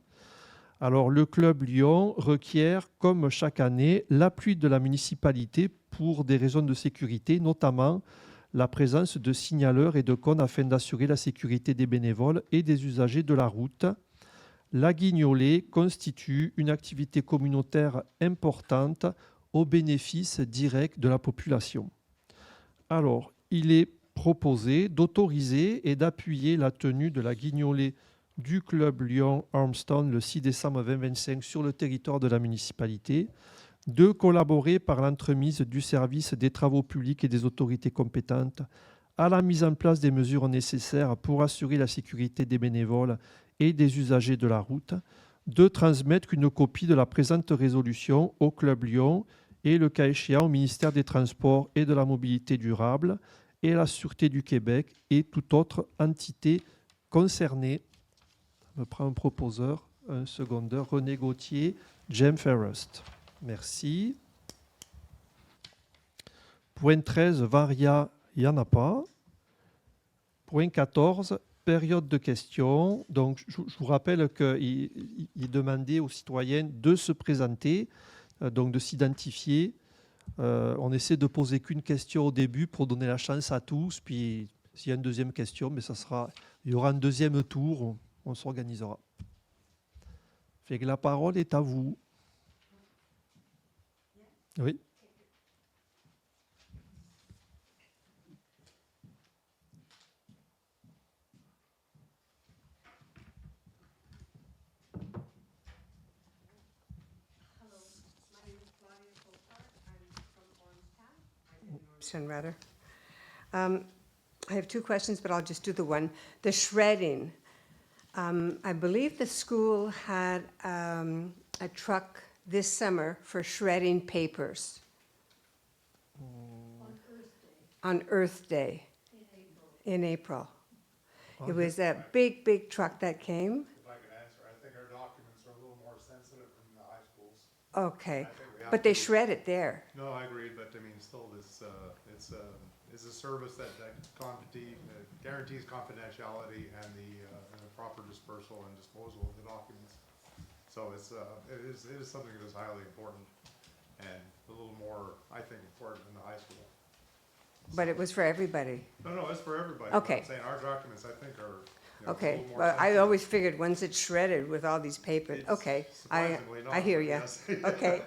Alors, le Club Lyon requiert, comme chaque année, l'appui de la municipalité pour des raisons de sécurité, notamment la présence de signaleurs et de cônes afin d'assurer la sécurité des bénévoles et des usagers de la route. La guignolée constitue une activité communautaire importante au bénéfice direct de la population. Alors, il est proposé d'autoriser et d'appuyer la tenue de la guignolée du Club Lyon Ormstown le 6 décembre 2025 sur le territoire de la municipalité, de collaborer par l'entremise du service des travaux publics et des autorités compétentes à la mise en place des mesures nécessaires pour assurer la sécurité des bénévoles et des usagers de la route, de transmettre une copie de la présente résolution au Club Lyon et, le cas échéant, au ministère des Transports et de la Mobilité durable et à la Sûreté du Québec et toute autre entité concernée. Je me prends un proposeur, un secondeur, René Gauthier, James Ferrest. Merci. Point 13, Varia, il n'y en a pas. Point 14, période de questions. Donc, je vous rappelle qu'il demandait aux citoyens de se présenter, donc de s'identifier. On essaie de poser qu'une question au début pour donner la chance à tous. Puis, s'il y a une deuxième question, mais il y aura un deuxième tour. on s'organisera. Fait que la parole est à vous. Oui. Rather. I have two questions, but I'll just do the one. The shredding. I believe the school had a truck this summer for shredding papers. On Earth Day. In April. It was a big, big truck that came. If I can answer, I think our documents are a little more sensitive than the high schools. Okay. I think we have But they to- shred it there. No, I agree, but I mean, still, it's a service that guarantees confidentiality and the proper dispersal and disposal of the documents. So it is something that is highly important and a little more, I think, important than the high school. But it was for everybody. No, it's for everybody. Okay. I'm saying our documents, I think, are, a Okay. little more Well, I sensitive. always figured once it's shredded with all these papers. It's Okay. surprisingly not, I hear but you. yes. Okay.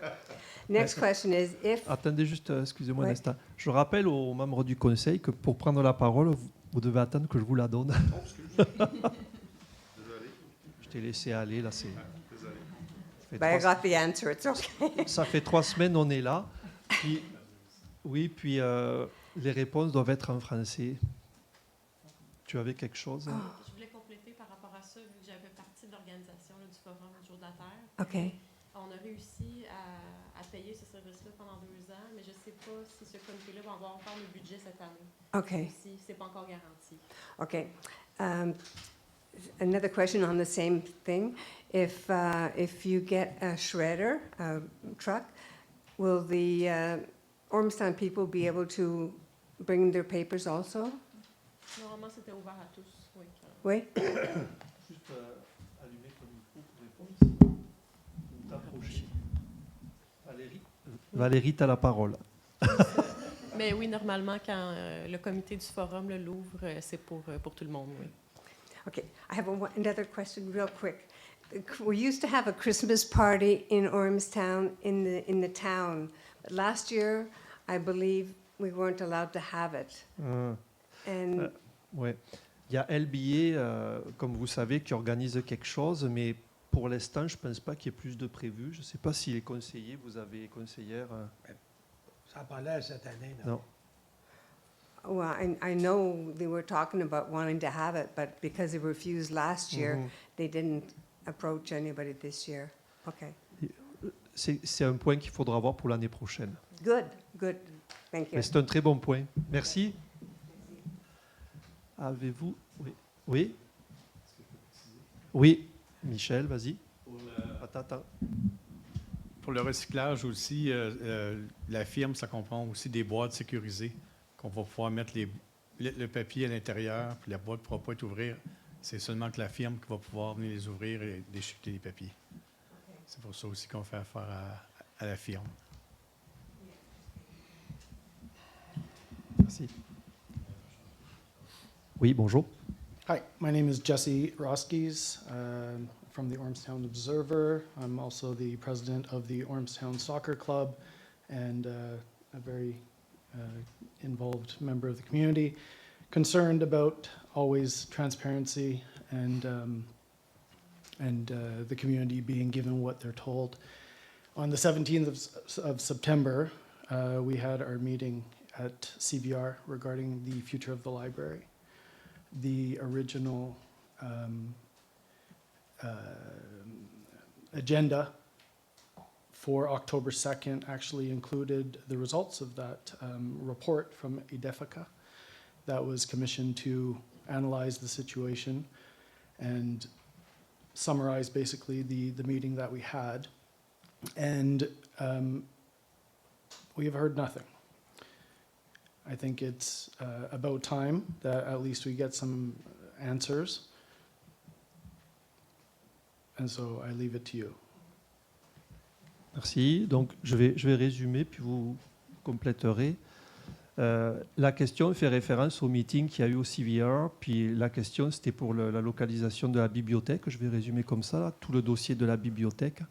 Next question is if. Attendez juste, excusez-moi un Ouais. instant. Je rappelle aux membres du conseil que pour prendre la parole, vous devez attendre que je vous la donne. Oh, excuse me. Désolé. Je t'ai laissé aller, là. Désolé. Ça fait But I trois- got the answer. It's okay. Ça fait 3 semaines, on est là. Puis, oui, puis les réponses doivent être en français. Tu avais quelque chose? Je voulais compléter par rapport à ça, vu que j'avais partie de l'organisation là, du Forum du Jour de la Terre. Okay. On a réussi à payer ce service-là pendant 2 ans, mais je ne sais pas si ce comité-là va avoir encore le budget cette année. Okay. Si ce n'est pas encore garanti. Okay. Another question on the same thing. If you get a shredder truck, will the Ormstown people be able to bring their papers also? Normalement, c'était ouvert à tous. Oui. Oui? Juste allumer ton micro pour répondre. T'approcher. Valérie, tu as la parole. Mais oui, normalement, quand le comité du Forum là, l'ouvre, c'est pour tout le monde. Oui. Okay. I have another question real quick. We used to have a Christmas party in Ormstown in the town. But last year, I believe we weren't allowed to have it. And Ouais. Il y a LBA, comme vous savez, qui organise quelque chose, mais pour l'instant, je ne pense pas qu'il y ait plus de prévu. Je ne sais pas si les conseillers, vous avez conseillère. Ça n'a pas l'air cette année, Non. well, I know they were talking about wanting to have it, but because they refused last year, Mhm. they didn't approach anybody this year. Okay. C'est un point qu'il faudra voir pour l'année prochaine. Good, good. Thank you. Mais c'est un très bon point. Merci. Avez-vous... Oui. Oui. Oui. Michel, vas-y. Attends. Pour le recyclage aussi, la firme, ça comprend aussi des boîtes sécurisées qu'on va pouvoir mettre le papier à l'intérieur, puis la boîte ne pourra pas être ouverte. C'est seulement que la firme qui va pouvoir venir les ouvrir et déchiqueter les papiers. C'est pour ça aussi qu'on fait affaire à la firme. Merci. Oui, bonjour. Hi, my name is Jesse Roskis from the Ormstown Observer. I'm also the president of the Ormstown Soccer Club and a very involved member of the community, concerned about always transparency and the community being given what they're told. On the 17th of September, we had our meeting at CVR regarding the future of the library. The original agenda for October 2nd actually included the results of that report from Edefika that was commissioned to analyze the situation and summarize basically the meeting that we had. And we have heard nothing. I think it's about time that at least we get some answers. And so I leave it to you. Merci. Donc, je vais résumer, puis vous compléterez. La question fait référence au meeting qu'il y a eu au CVR, puis la question c'était pour la localisation de la bibliothèque, je vais résumer comme ça, tout le dossier de la bibliothèque.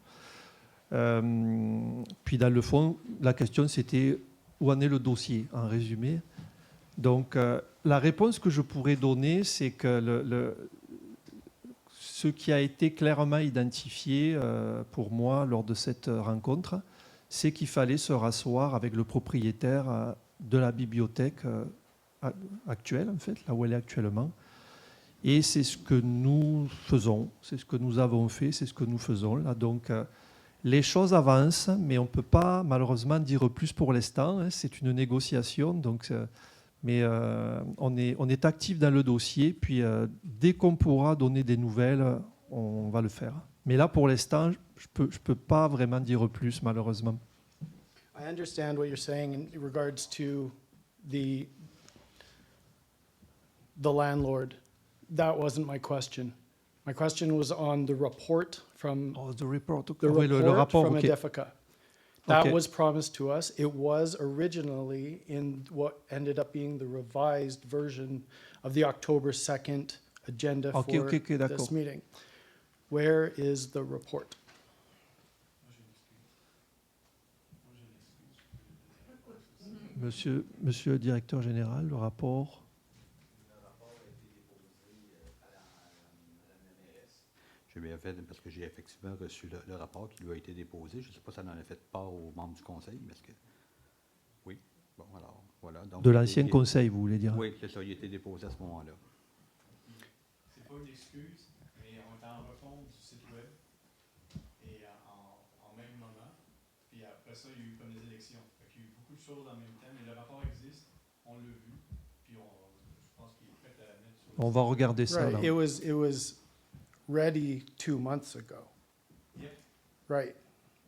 Puis dans le fond, la question c'était où en est le dossier, en résumé. Donc la réponse que je pourrais donner, c'est que ce qui a été clairement identifié pour moi lors de cette rencontre, c'est qu'il fallait se rasseoir avec le propriétaire de la bibliothèque actuelle, en fait, là où elle est actuellement. Et c'est ce que nous faisons, c'est ce que nous avons fait, c'est ce que nous faisons là. Donc, les choses avancent, mais on ne peut pas malheureusement dire plus pour l'instant. Hein, c'est une négociation, donc, mais on est actif dans le dossier. Puis, dès qu'on pourra donner des nouvelles, on va le faire. Mais là, pour l'instant, je peux pas vraiment dire plus, malheureusement. I understand what you're saying in regards to the landlord. That wasn't my question. My question was on the report from Oh, the report. the Oui, le report rapport, from ok. Adefika. That Okay. was promised to us. It was originally in what ended up being the revised version of the October 2nd agenda Okay, for okay, okay, d'accord. this meeting. Where is the report? Monsieur le directeur général, le rapport. J'ai bien fait parce que j'ai effectivement reçu le rapport qui lui a été déposé. Je ne sais pas si ça en a fait part aux membres du conseil, parce que oui. Bon, alors, voilà. Donc, De l'ancien conseil, vous voulez dire? Oui, c'est ça. Il a été déposé à ce moment-là. C'est pas une excuse, mais on est en refonte du site web et en même moment. Puis après ça, il y a eu comme des élections. Fait qu'il y a eu beaucoup de choses en même temps, mais le rapport existe, on l'a vu, puis je pense qu'il est prêt à mettre sur. On va regarder ça. Right, Là. it was ready 2 months ago. Yep. Right.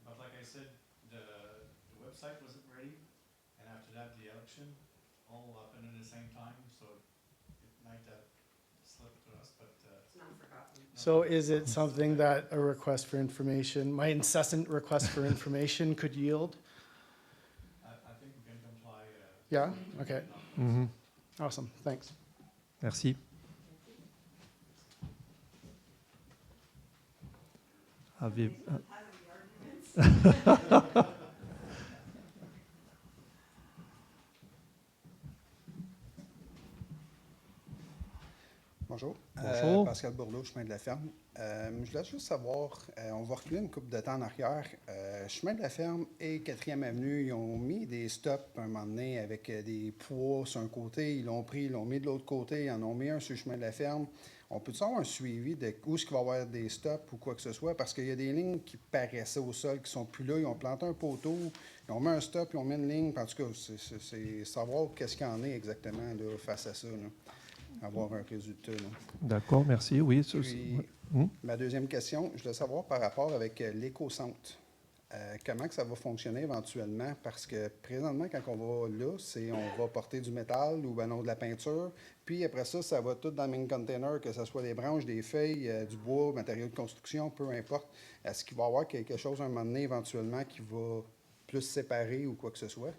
But like I said, the website wasn't ready, and after that, the election all happened at the same time, so it might have slipped to us, but. It's not forgotten. So is it something that a request for information, my incessant request for information could yield? I think we can comply. Yeah, okay, Mhm. awesome, thanks. Merci. Avez- Bonjour. Bonjour. Pascal Bourleau, chemin de la ferme. Je voulais juste savoir, on va reculer une couple de temps en arrière. Chemin de la ferme et 4e Avenue, ils ont mis des stops un moment donné avec des poids sur un côté. Ils l'ont pris, ils l'ont mis de l'autre côté, ils en ont mis un sur le chemin de la ferme. On peut avoir un suivi de où est-ce qu'il va y avoir des stops ou quoi que ce soit? Parce qu'il y a des lignes qui paraissaient au sol, qui sont plus là. Ils ont planté un poteau, ils ont mis un stop, ils ont mis une ligne. En tout cas, c'est savoir qu'est-ce qu'il y en est exactement là, face à ça. Là. Avoir un résultat. Là. D'accord, merci. Oui. Puis, ouais. ma deuxième question, je voulais savoir par rapport avec l'éco-centre. Comment que ça va fonctionner éventuellement? Parce que présentement, quand on va là, on va porter du métal ou ben non, de la peinture. Puis après ça, ça va tout dans le même container, que ce soit des branches, des feuilles, du bois, matériaux de construction, peu importe. Est-ce qu'il va y avoir quelque chose à un moment donné éventuellement qui va plus séparer ou quoi que ce soit?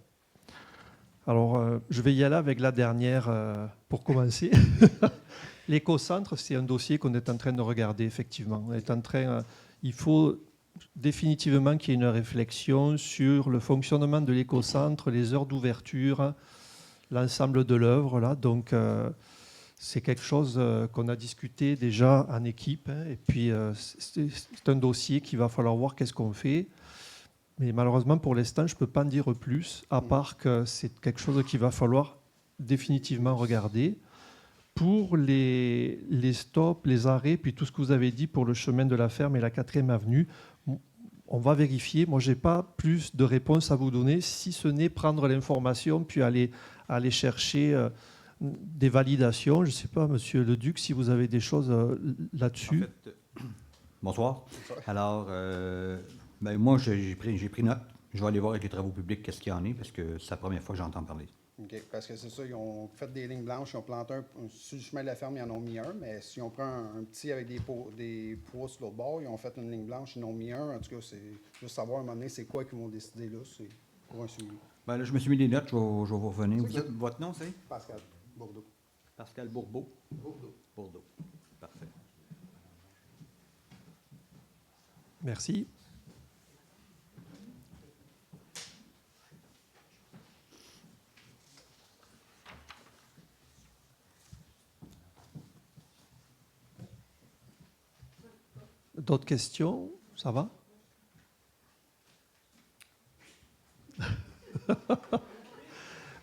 Alors, je vais y aller avec la dernière pour commencer. L'éco-centre, c'est un dossier qu'on est en train de regarder, effectivement. On est en train, il faut définitivement qu'il y ait une réflexion sur le fonctionnement de l'éco-centre, les heures d'ouverture, l'ensemble de l'œuvre. Là. Donc, c'est quelque chose qu'on a discuté déjà en équipe. Hein, et puis, c'est un dossier qu'il va falloir voir qu'est-ce qu'on fait. Mais malheureusement, pour l'instant, je ne peux pas en dire plus, à part que c'est quelque chose qu'il va falloir définitivement regarder. Pour les stops, les arrêts, puis tout ce que vous avez dit pour le chemin de la ferme et la 4e avenue, on va vérifier. Moi, je n'ai pas plus de réponses à vous donner, si ce n'est prendre l'information, puis aller chercher des validations. Je ne sais pas, Monsieur Leduc, si vous avez des choses là-dessus. En fait, bonsoir. Alors, ben, moi, j'ai pris note. Je vais aller voir avec les travaux publics qu'est-ce qu'il y en est, parce que c'est la première fois que j'entends parler. OK. Parce que c'est ça, ils ont fait des lignes blanches, ils ont planté sur le chemin de la ferme, ils en ont mis un, mais si on prend un petit avec des poids sur l'autre bord, ils ont fait une ligne blanche, ils en ont mis un. En tout cas, c'est juste savoir à un moment donné, c'est quoi qu'ils vont décider là, c'est pour un suivi. Ben là, je me suis mis des notes, je vais vous revenir. Vous êtes- votre nom, c'est? Pascal Bourdeau. Pascal Bourbeau. Bourdeau. Bourdeau. Parfait. Merci. D'autres questions? Ça va?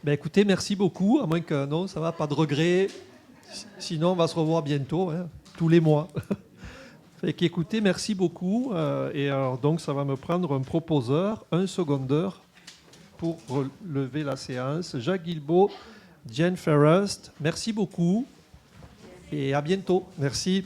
Ben écoutez, merci beaucoup. À moins que non, ça va, pas de regret. Sinon, on va se revoir bientôt, hein, tous les mois. Fait qu'écoutez, merci beaucoup. Et alors, donc, ça va me prendre un proposeur, un secondeur pour relever la séance. Jacques Guilbeault, Jen Ferrest, merci beaucoup. Et à bientôt. Merci.